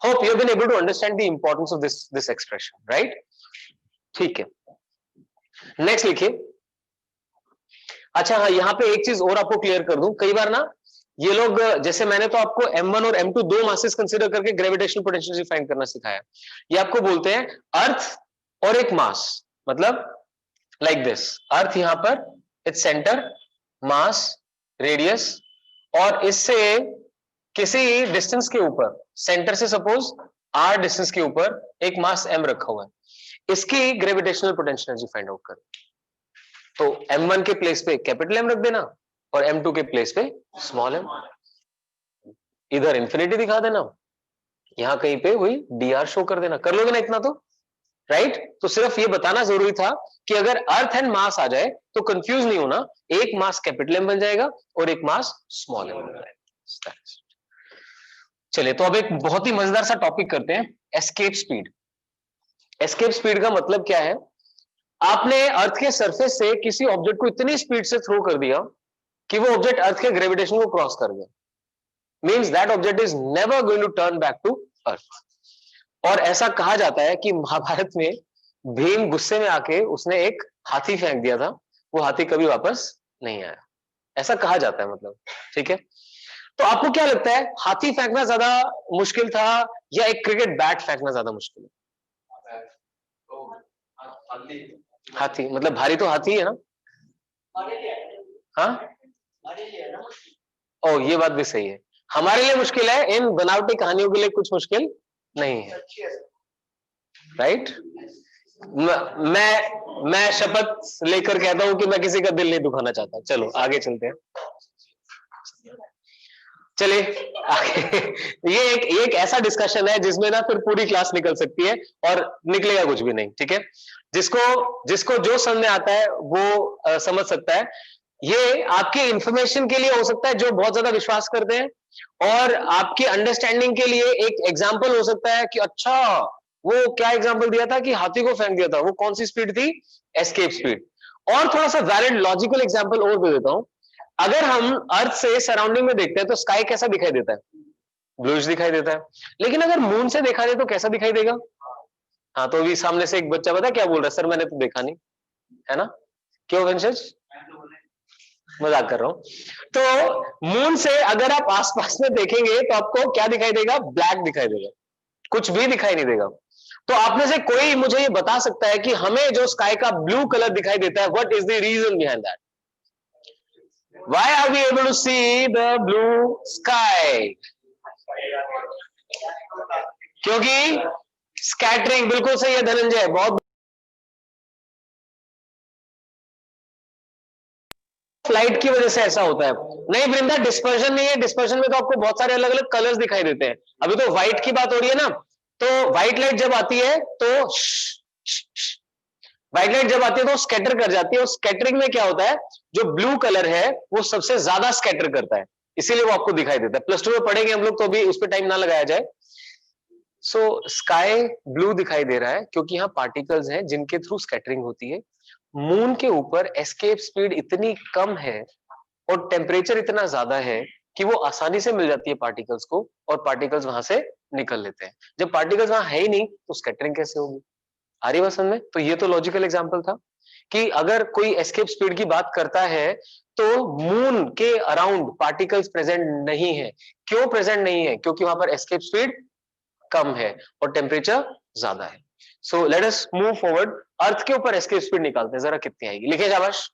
Hope you have been able to understand the importance of this expression, right. ठीक है, नेक्स्ट लिखिए। अच्छा हाँ, यहाँ पे एक चीज और आपको क्लियर कर दूं, कई बार ना ये लोग, जैसे मैंने तो आपको m1 और m2 दो मासेस कंसीडर करके ग्रेविटेशनल पोटेंशियल फाइंड करना सिखाया, ये आपको बोलते हैं अर्थ और एक मास, मतलब लाइक दिस, अर्थ यहां पर इट्स सेंटर, मास, रेडियस, और इससे किसी डिस्टेंस के ऊपर, सेंटर से सपोज r डिस्टेंस के ऊपर एक मास m रखा हुआ है, इसकी gravitational potential energy find out कर। तो m1 के प्लेस पे कैपिटल M रख देना और m2 के प्लेस पे स्मॉल m, इधर इंफिनिटी दिखा देना, यहां कहीं पे वही dr शो कर देना। कर लोगे ना इतना तो, राइट। तो सिर्फ ये बताना जरूरी था कि अगर अर्थ एंड मास आ जाए तो कंफ्यूज नहीं होना, एक मास कैपिटल M बन जाएगा और एक मास स्मॉल m बन जाएगा। चलिए, तो अब एक बहुत ही मजेदार सा टॉपिक करते हैं, एस्केप स्पीड। एस्केप स्पीड का मतलब क्या है, आपने अर्थ के सरफेस से किसी ऑब्जेक्ट को इतनी स्पीड से थ्रो कर दिया कि वो ऑब्जेक्ट अर्थ के ग्रेविटेशन को क्रॉस कर गया, means that object is never going to turn back to earth. और ऐसा कहा जाता है कि महाभारत में भीम गुस्से में आके उसने एक हाथी फेंक दिया था, वो हाथी कभी वापस नहीं आया, ऐसा कहा जाता है, मतलब। ठीक है, तो आपको क्या लगता है, हाथी फेंकना ज्यादा मुश्किल था या एक क्रिकेट बैट फेंकना ज्यादा मुश्किल है? हाथी मतलब भारी तो हाथी है ना, हाँ। ओ, ये बात भी सही है, हमारे लिए मुश्किल है, इन बनावटी कहानियों के लिए कुछ मुश्किल नहीं है, राइट। मैं शपथ लेकर कहता हूं कि मैं किसी का दिल नहीं दुखाना चाहता। चलो आगे चलते हैं, चलिए आगे। ये एक ऐसा डिस्कशन है जिसमें ना फिर पूरी क्लास निकल सकती है और निकलेगा कुछ भी नहीं, ठीक है। जिसको जो समझ आता है वो समझ सकता है। ये आपके इंफॉर्मेशन के लिए हो सकता है जो बहुत ज्यादा विश्वास करते हैं, और आपकी अंडरस्टैंडिंग के लिए एक एग्जाम्पल हो सकता है कि अच्छा वो क्या एग्जाम्पल दिया था कि हाथी को फेंक दिया था, वो कौन सी स्पीड थी, एस्केप स्पीड। और थोड़ा सा वैलिड लॉजिकल एग्जाम्पल और दे देता हूं, अगर हम अर्थ से सराउंडिंग में देखते हैं तो स्काई कैसा दिखाई देता है? ब्लूइश दिखाई देता है। लेकिन अगर मून से देखा जाए तो कैसा दिखाई देगा? हाँ, तो अभी सामने से एक बच्चा पता क्या बोल रहा है, सर मैंने तो देखा नहीं, है ना? क्यों वंशज? मजाक कर रहा हूं। तो मून से अगर आप आसपास में देखेंगे तो आपको क्या दिखाई देगा? ब्लैक दिखाई देगा, कुछ भी दिखाई नहीं देगा। तो आप में से कोई मुझे ये बता सकता है कि हमें जो स्काई का ब्लू कलर दिखाई देता है, what is the reason behind that? Why are we able to see the blue sky? क्योंकि स्कैटरिंग, बिल्कुल सही है धनंजय, बहुत फ्लाइट की वजह से ऐसा होता है। नहीं वृंदा, डिस्पर्शन नहीं है, डिस्पर्शन में तो आपको बहुत सारे अलग अलग कलर्स दिखाई देते हैं। अभी तो व्हाइट की बात हो रही है ना, तो व्हाइट लाइट जब आती है तो व्हाइट लाइट जब आती है तो स्कैटर कर जाती है, और स्कैटरिंग में क्या होता है, जो ब्लू कलर है वो सबसे ज्यादा स्कैटर करता है, इसीलिए वो आपको दिखाई देता है। प्लस 2 में पढ़ेंगे हम लोग, तो अभी उस पर टाइम ना लगाया जाए। सो स्काई ब्लू दिखाई दे रहा है क्योंकि यहाँ पार्टिकल्स हैं जिनके थ्रू स्कैटरिंग होती है। मून के ऊपर एस्केप स्पीड इतनी कम है और टेम्परेचर इतना ज्यादा है कि वो आसानी से मिल जाती है पार्टिकल्स को, और पार्टिकल्स वहां से निकल लेते हैं। जब पार्टिकल्स वहां है ही नहीं तो स्कैटरिंग कैसे होगी? आ रही बात समझ में? तो ये तो लॉजिकल एग्जांपल था कि अगर कोई एस्केप स्पीड की बात करता है तो मून के अराउंड पार्टिकल्स प्रेजेंट नहीं है। क्यों प्रेजेंट नहीं है? क्योंकि वहां पर एस्केप स्पीड कम है और टेम्परेचर ज्यादा है। So let us move forward. Earth के ऊपर एस्केप स्पीड निकालते हैं, जरा कितनी आएगी, लिखे शाबाश।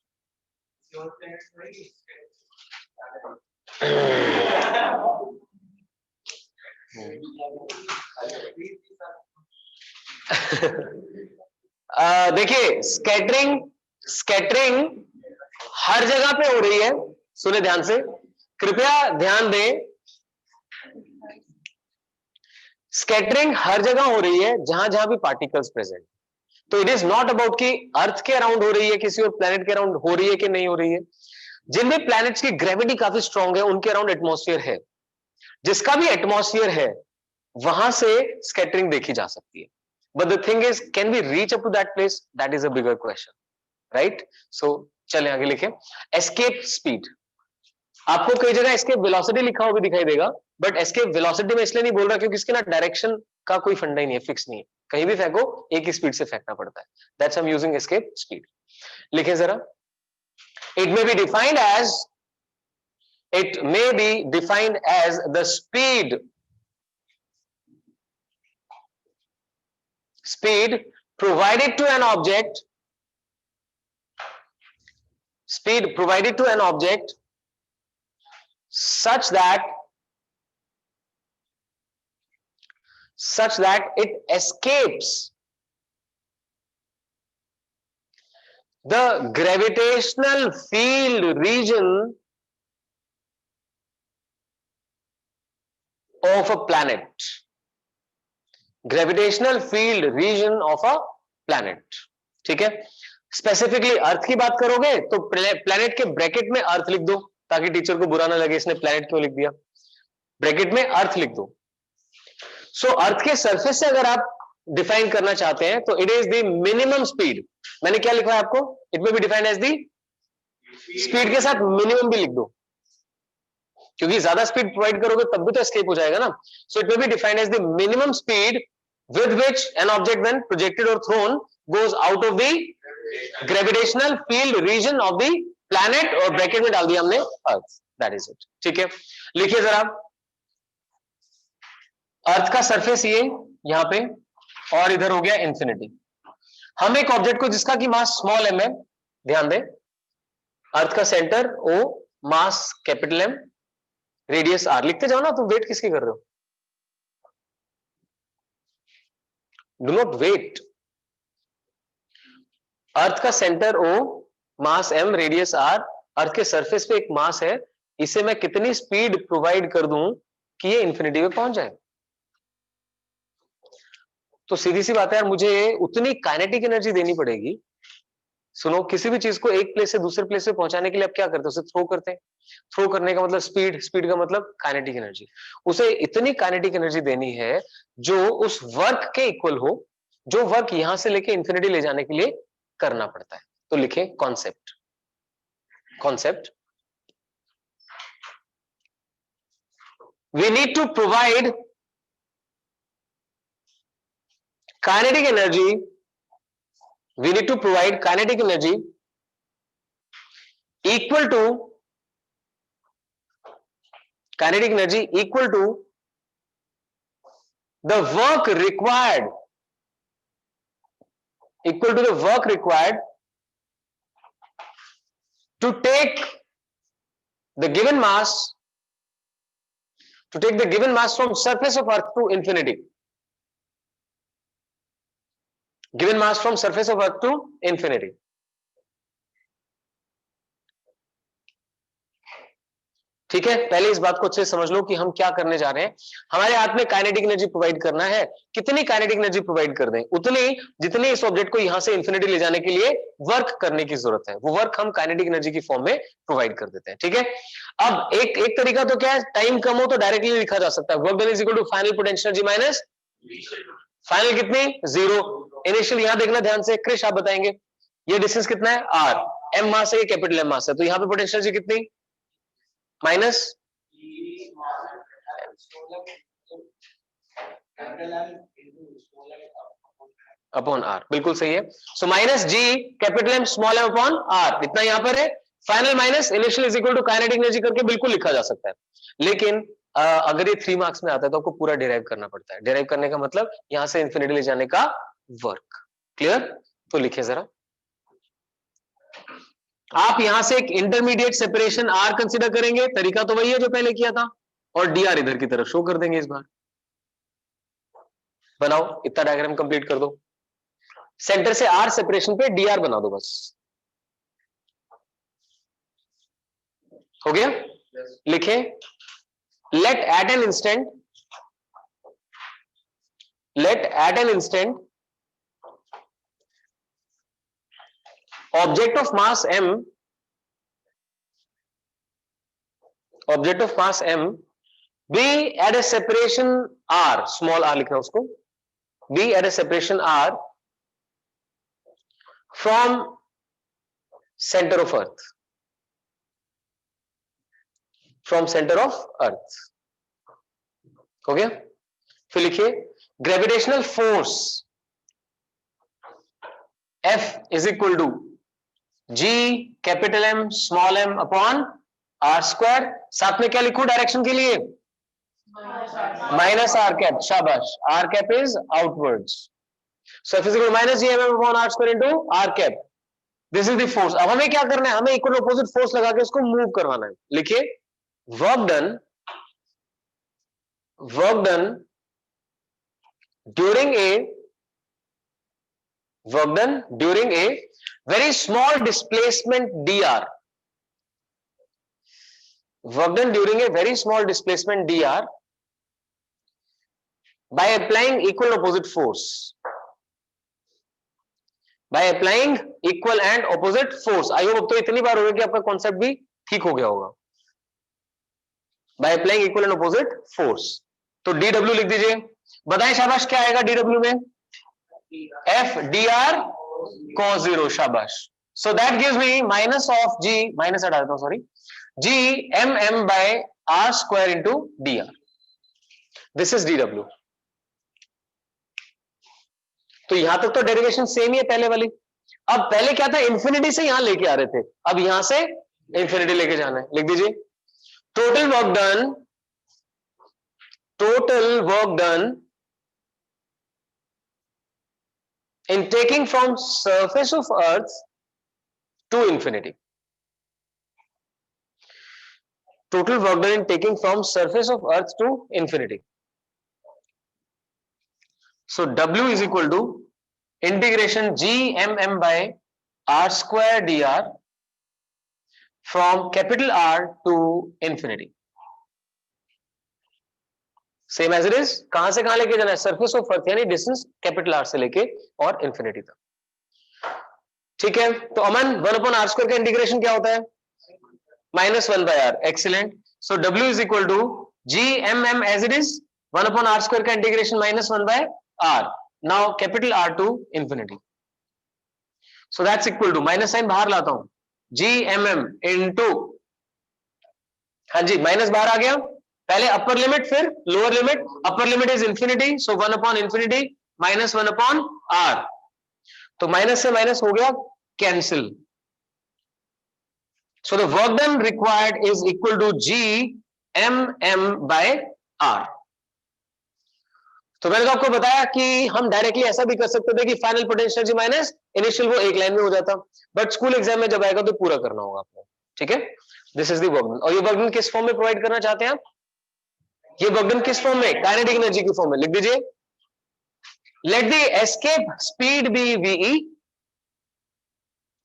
देखिए स्कैटरिंग, स्कैटरिंग हर जगह पे हो रही है, सुने ध्यान से, कृपया ध्यान दें। स्कैटरिंग हर जगह हो रही है जहां जहां भी पार्टिकल्स प्रेजेंट। तो इट इज नॉट अबाउट कि अर्थ के अराउंड हो रही है, किसी और प्लेनेट के अराउंड हो रही है कि नहीं हो रही है। जिन भी प्लैनेट्स की ग्रेविटी काफी स्ट्रांग है उनके अराउंड एटमॉस्फेयर है, जिसका भी एटमॉस्फेयर है वहां से स्कैटरिंग देखी जा सकती है। But the thing is, can we reach up to that place? That is a bigger question, right? So चलें आगे लिखें। एस्केप स्पीड, आपको कई जगह एस्केप वेलोसिटी लिखा हुआ भी दिखाई देगा, बट एस्केप वेलोसिटी में इसलिए नहीं बोल रहा क्योंकि इसके ना डायरेक्शन का कोई फंडा ही नहीं है, फिक्स नहीं है, कहीं भी फेंको एक ही स्पीड से फेंकना पड़ता है। That's I am using escape speed. लिखें जरा। It may be defined as, it may be defined as the speed provided to an object, speed provided to an object such that it escapes the gravitational field region of a planet, gravitational field region of a planet. ठीक है, specifically अर्थ की बात करोगे तो planet के bracket में अर्थ लिख दो ताकि टीचर को बुरा ना लगे इसने प्लैनेट क्यों लिख दिया, ब्रैकेट में अर्थ लिख दो। सो अर्थ के सरफेस से अगर आप डिफाइन करना चाहते हैं तो it is the minimum speed. मैंने क्या लिखा है आपको? It may be defined as the speed के साथ मिनिमम भी लिख दो, क्योंकि ज्यादा स्पीड प्रोवाइड करोगे तब भी तो एस्केप हो जाएगा ना। So it may be defined as the minimum speed with which an object when projected और thrown goes out of the gravitational field region of the planet, और ब्रैकेट में डाल दिया हमने अर्थ, दैट इज इट। ठीक है, लिखिए जरा। अर्थ का सरफेस ये यहां पे, और इधर हो गया इंफिनिटी। हम एक ऑब्जेक्ट को जिसका कि मास स्मॉल एम है, ध्यान दें, अर्थ का centre O, mass capital M, radius R, लिखते जाओ ना, तुम वेट किसकी कर रहे हो? Do not weight. अर्थ का centre O, mass M, radius R, earth के सरफेस पे एक मास है, इसे मैं कितनी स्पीड प्रोवाइड कर दूं कि ये इंफिनिटी पे पहुंच जाए? तो सीधी सी बात है यार, मुझे उतनी काइनेटिक एनर्जी देनी पड़ेगी। सुनो, किसी भी चीज को एक प्लेस से दूसरे प्लेस पे पहुंचाने के लिए आप क्या करते हो? उसे थ्रो करते हैं। थ्रो करने का मतलब स्पीड, स्पीड का मतलब काइनेटिक एनर्जी। उसे इतनी काइनेटिक एनर्जी देनी है जो उस वर्क के इक्वल हो, जो वर्क यहां से लेके इंफिनिटी ले जाने के लिए करना पड़ता है। तो लिखें concept. Concept we need to provide kinetic energy. We need to provide kinetic energy equal to the work required, to take the given mass from surface of earth to infinity. Given mass from surface of earth to infinity. ठीक है, पहले इस बात को अच्छे से समझ लो कि हम क्या करने जा रहे हैं। हमारे हाथ में काइनेटिक एनर्जी प्रोवाइड करना है। कितनी काइनेटिक एनर्जी प्रोवाइड कर दें? उतनी जितने इस ऑब्जेक्ट को यहां से इंफिनिटी ले जाने के लिए वर्क करने की जरूरत है, वो वर्क हम काइनेटिक एनर्जी की फॉर्म में प्रोवाइड कर देते हैं। ठीक है, अब एक तरीका तो क्या है, टाइम कम हो तो डायरेक्टली लिखा जा सकता है, work done is equal to final potential energy minus final कितनी, 0। इनिशियल यहां देखना ध्यान से, क्रिश आप बताएंगे ये डिस्टेंस कितना है, आर, एम मास है, ये कैपिटल एम मास है, तो यहां पे पोटेंशियल एनर्जी कितनी, माइनस अपॉन आर, बिल्कुल सही है। So minus G capital M small m upon R, इतना यहां पर है। Final minus initial is equal to kinetic energy करके बिल्कुल लिखा जा सकता है, लेकिन अगर ये 3 मार्क्स में आता है तो आपको पूरा डिराइव करना पड़ता है। डिराइव करने का मतलब यहां से इंफिनिटी ले जाने का वर्क। क्लियर? तो लिखिए जरा, आप यहां से एक इंटरमीडिएट सेपरेशन आर कंसीडर करेंगे, तरीका तो वही है जो पहले किया था, और डी आर इधर की तरफ शो कर देंगे। इस बार बनाओ, इतना डायग्राम कंप्लीट कर दो, सेंटर से आर सेपरेशन पे डी आर बना दो, बस हो गया। लिखे, let at an instant object of mass m be at a separation r, small r लिखना उसको, be at a separation r from center of earth, हो गया। फिर लिखिए, gravitational force F is equal to G capital M small m upon R square. साथ में क्या लिखूं डायरेक्शन के लिए, माइनस आर कैप, शाबाश, R cap is outwards, so F is equal to minus G MM upon R square into R cap, this is the force. अब हमें क्या करना है, हमें इक्वल अपोजिट फोर्स लगा के उसको मूव करवाना है। लिखिए, work done during a very small displacement dr, work done during a very small displacement dr by applying equal and opposite force, I hope अब तो इतनी बार हो गया कि आपका कॉन्सेप्ट भी ठीक हो गया होगा। by applying equal and opposite force, तो dw लिख दीजिए, बताएं शाबाश क्या आएगा dw में, F dr cos 0, शाबाश। So that gives me minus of G, minus हटा देता हूं, sorry, G mm by R square into dr, this is dw। तो यहां तक तो डेरिवेशन सेम ही है पहले वाली। अब पहले क्या था, इंफिनिटी से यहां लेके आ रहे थे, अब यहां से इंफिनिटी लेके जाना है। लिख दीजिए, total work done in taking from surface of earth to infinity, total work done in taking from surface of earth to infinity, so W is equal to integration G mm by R square dr from capital R to infinity, same as it is. कहां से कहां लेके जाना है, surface of earth, यानी distance capital R से लेके और इंफिनिटी तक। ठीक है, तो अमन 1/r स्क्वायर का इंटीग्रेशन क्या होता है, -1/r, excellent. So W is equal to G mm as it is, 1/r square का integration -1/r, now capital R to infinity, so that's equal to, minus sign बाहर लाता हूं, G mm इनटू, हाँ जी minus बाहर आ गया, पहले upper limit फिर lower limit. Upper limit is infinity, so 1 upon infinity minus 1 upon R. तो माइनस से माइनस हो गया cancel. So the work done required is equal to G m by R. तो मैंने तो आपको बताया कि हम डायरेक्टली ऐसा भी कर सकते थे कि final potential energy minus initial, वो एक लाइन में हो जाता, बट स्कूल एग्जाम में जब आएगा तो पूरा करना होगा आपको. ठीक है, this is the work done. और ये वर्क डन किस फॉर्म में प्रोवाइड करना चाहते हैं आप? ये वर्क डन किस फॉर्म में? काइनेटिक एनर्जी की फॉर्म में. लिख दीजिए, let the escape speed be VE,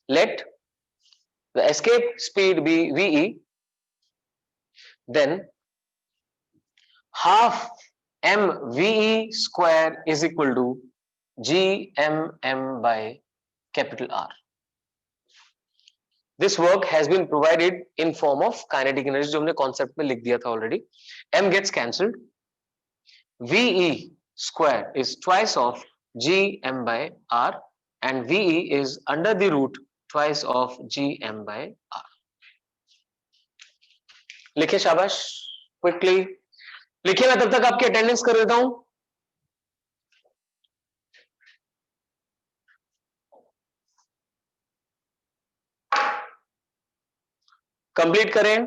let the escape speed be VE, then half mVE square is equal to GMM by capital R. This work has been provided in form of kinetic energy, जो हमने concept में लिख दिया था already. M gets cancelled. VE square is twice of GM by R, and VE is under the root twice of GM by R. लिखे शाबाश, quickly लिखिए, मैं तब तक आपकी अटेंडेंस कर देता हूं. कंप्लीट करें.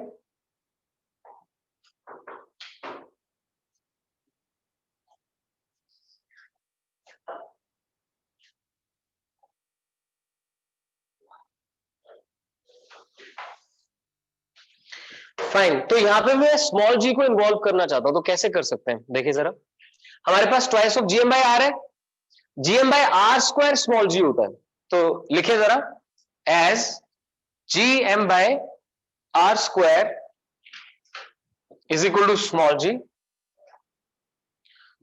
फाइन. तो यहां पे मैं स्मॉल जी को इन्वॉल्व करना चाहता हूं, तो कैसे कर सकते हैं? देखिए जरा, हमारे पास twice of GM by R है. GM by R square small g होता है, तो लिखे जरा, as GM by R square is equal to small g.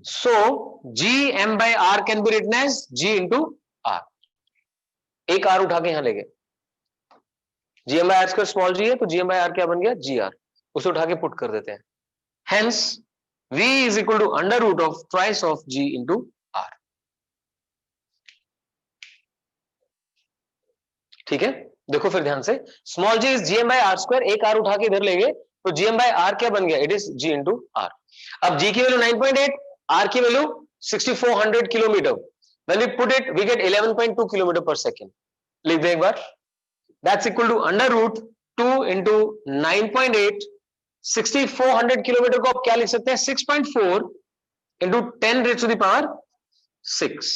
So GM by R can be written as g into R. एक R उठा के यहां ले गए, GM by R square small g है, तो जीएम बाय आर क्या बन गया? G R. उसे उठा के पुट कर देते हैं. Hence V is equal to under root of twice of G into R. ठीक है, देखो फिर ध्यान से, small g is GM by R square, एक R उठा के इधर लेंगे तो GM by R क्या बन गया? It is G into R. अब G की वैल्यू 9.8, R की value 6400 kilometre. When we put it, we get 11.2 kilometre पर सेकेंड. लिख दे एक बार, that's equal to under root 2 into 9.8. 6400 kilometre को आप क्या लिख सकते हैं? 6.4 into 10 raise to the power 6.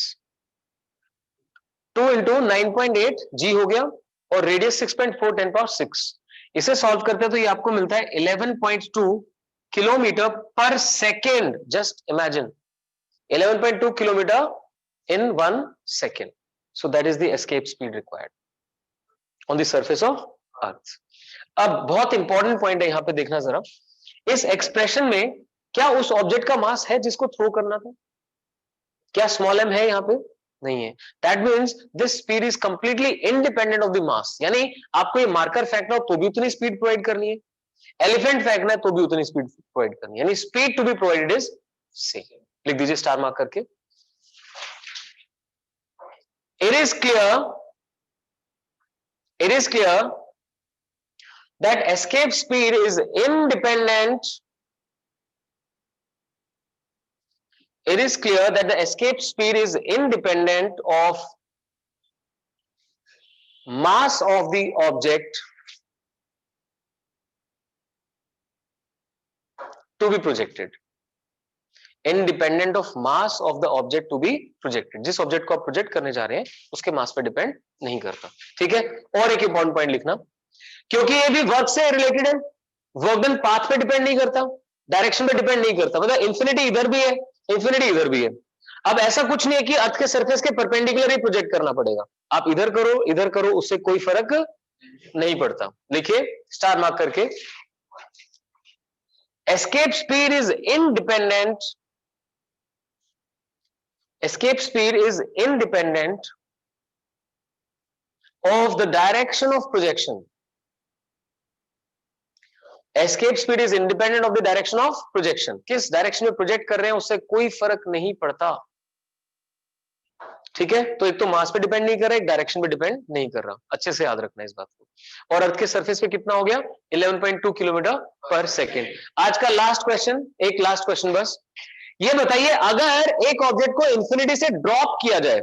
2 into 9.8 जी हो गया, और रेडियस 6.4 10 पावर 6. इसे सॉल्व करते हैं तो ये आपको मिलता है 11.2 किलोमीटर पर second. Just imagine 11.2 kilometre in 1 second. So that is the escape speed required on the surface of earth. अब बहुत इंपॉर्टेंट पॉइंट है यहां पे, देखना जरा, इस एक्सप्रेशन में क्या उस ऑब्जेक्ट का मास है जिसको थ्रो करना था? क्या स्मॉल m है यहां पे? नहीं है. That means this speed is completely independent of the mass. यानी आपको ये मार्कर फेंकना हो तो भी उतनी स्पीड प्रोवाइड करनी है, एलिफेंट फेंकना है तो भी उतनी स्पीड प्रोवाइड करनी है, यानी speed to be provided is same. लिख दीजिए स्टार मार्क करके. It is clear that escape speed is independent. It is clear that the escape speed is independent of mass of the object to be projected. Independent of mass of the object to be projected. जिस object को आप project करने जा रहे हैं उसके मास पे depend नहीं करता. ठीक है, और एक इंपॉर्टेंट पॉइंट लिखना, क्योंकि ये भी वर्क से रिलेटेड है. वर्क डन पाथ पे डिपेंड नहीं करता, डायरेक्शन पे डिपेंड नहीं करता. मतलब इंफिनिटी इधर भी है, इंफिनिटी इधर भी है. अब ऐसा कुछ नहीं है कि अर्थ के सरफेस के परपेंडिकुलर ही प्रोजेक्ट करना पड़ेगा. आप इधर करो उससे कोई फर्क नहीं पड़ता. लिखिए स्टार मार्क करके, escape speed is independent. Escape speed is independent of the direction of projection. Escape speed is independent of the direction of projection. किस डायरेक्शन में प्रोजेक्ट कर रहे हैं उससे कोई फर्क नहीं पड़ता. ठीक है, तो एक तो मास पे डिपेंड नहीं कर रहा, एक डायरेक्शन पे डिपेंड नहीं कर रहा, अच्छे से याद रखना इस बात को। और अर्थ के सरफेस पे कितना हो गया 11.2 किलोमीटर पर सेकेंड। आज का लास्ट क्वेश्चन, एक लास्ट क्वेश्चन बस, ये बताइए अगर एक ऑब्जेक्ट को इंफिनिटी से ड्रॉप किया जाए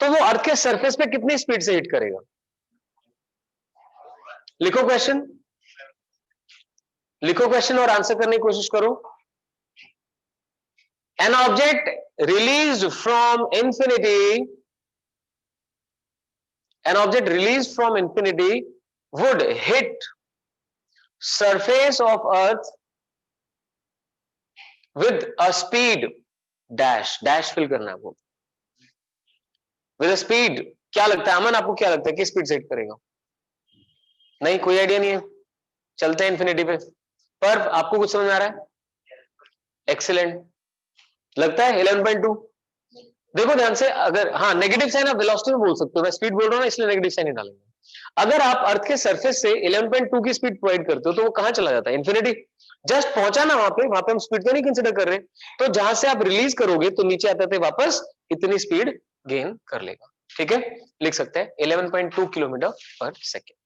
तो वो अर्थ के सरफेस पे कितनी स्पीड से हिट करेगा? लिखो क्वेश्चन, लिखो क्वेश्चन और आंसर करने की कोशिश करो। An object released from infinity, an object released from infinity would hit surface of earth with a speed dash, dash fill करना है आपको, with a speed, क्या लगता है अमन, आपको क्या लगता है किस स्पीड से हिट करेगा? नहीं, कोई आइडिया नहीं है, चलते हैं इन्फिनिटी पे। पर आपको कुछ समझ में आ रहा है? एक्सीलेंट, लगता है 11.2। देखो ध्यान से, अगर हाँ नेगेटिव साइन आप वेलोसिटी में बोल सकते हो, मैं स्पीड बोल रहा हूं ना इसलिए नेगेटिव साइन ही डालेंगे। अगर आप अर्थ के सरफेस से 11.2 की स्पीड प्रोवाइड करते हो तो वो कहां चला जाता है? इन्फिनिटी। जस्ट पहुंचा ना वहां पे हम स्पीड तो नहीं कंसीडर कर रहे, तो जहां से आप रिलीज करोगे तो नीचे आते थे वापस इतनी स्पीड गेन कर लेगा। ठीक है, लिख सकते हैं 11.2 किलोमीटर पर सेकेंड।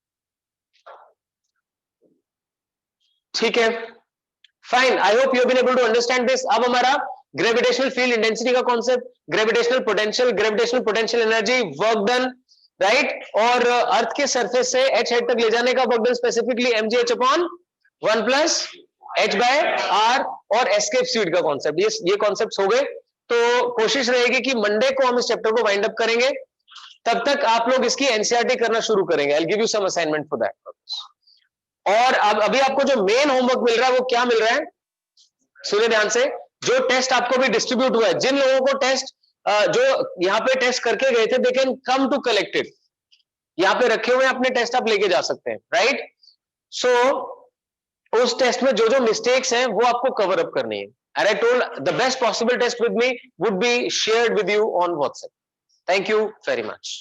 ठीक है, fine, I hope you have been able to understand this. अब हमारा ग्रेविटेशनल फील्ड इंटेंसिटी का concept, gravitational potential energy, work done, right, और अर्थ के सरफेस से एच हेड तक ले जाने का work done specifically mgh upon 1 plus h by r, और एस्केप स्पीड का कॉन्सेप्ट, ये कॉन्सेप्ट हो गए। तो कोशिश रहेगी कि मंडे को हम इस चैप्टर को वाइंड अप करेंगे, तब तक आप लोग इसकी एनसीईआरटी करना शुरू करेंगे। I will give you some assignment for that. और अब अभी आपको जो मेन होमवर्क मिल रहा है वो क्या मिल रहा है, सुनिए ध्यान से, जो टेस्ट आपको भी डिस्ट्रीब्यूट हुआ है, जिन लोगों को टेस्ट जो यहाँ पे टेस्ट करके गए थे, they can come to collect it, यहाँ पे रखे हुए अपने टेस्ट आप लेके जा सकते हैं, राइट। सो उस टेस्ट में जो जो मिस्टेक्स हैं वो आपको कवर अप करनी है। And I told the best possible test with me would be shared with you on WhatsApp. Thank you very much.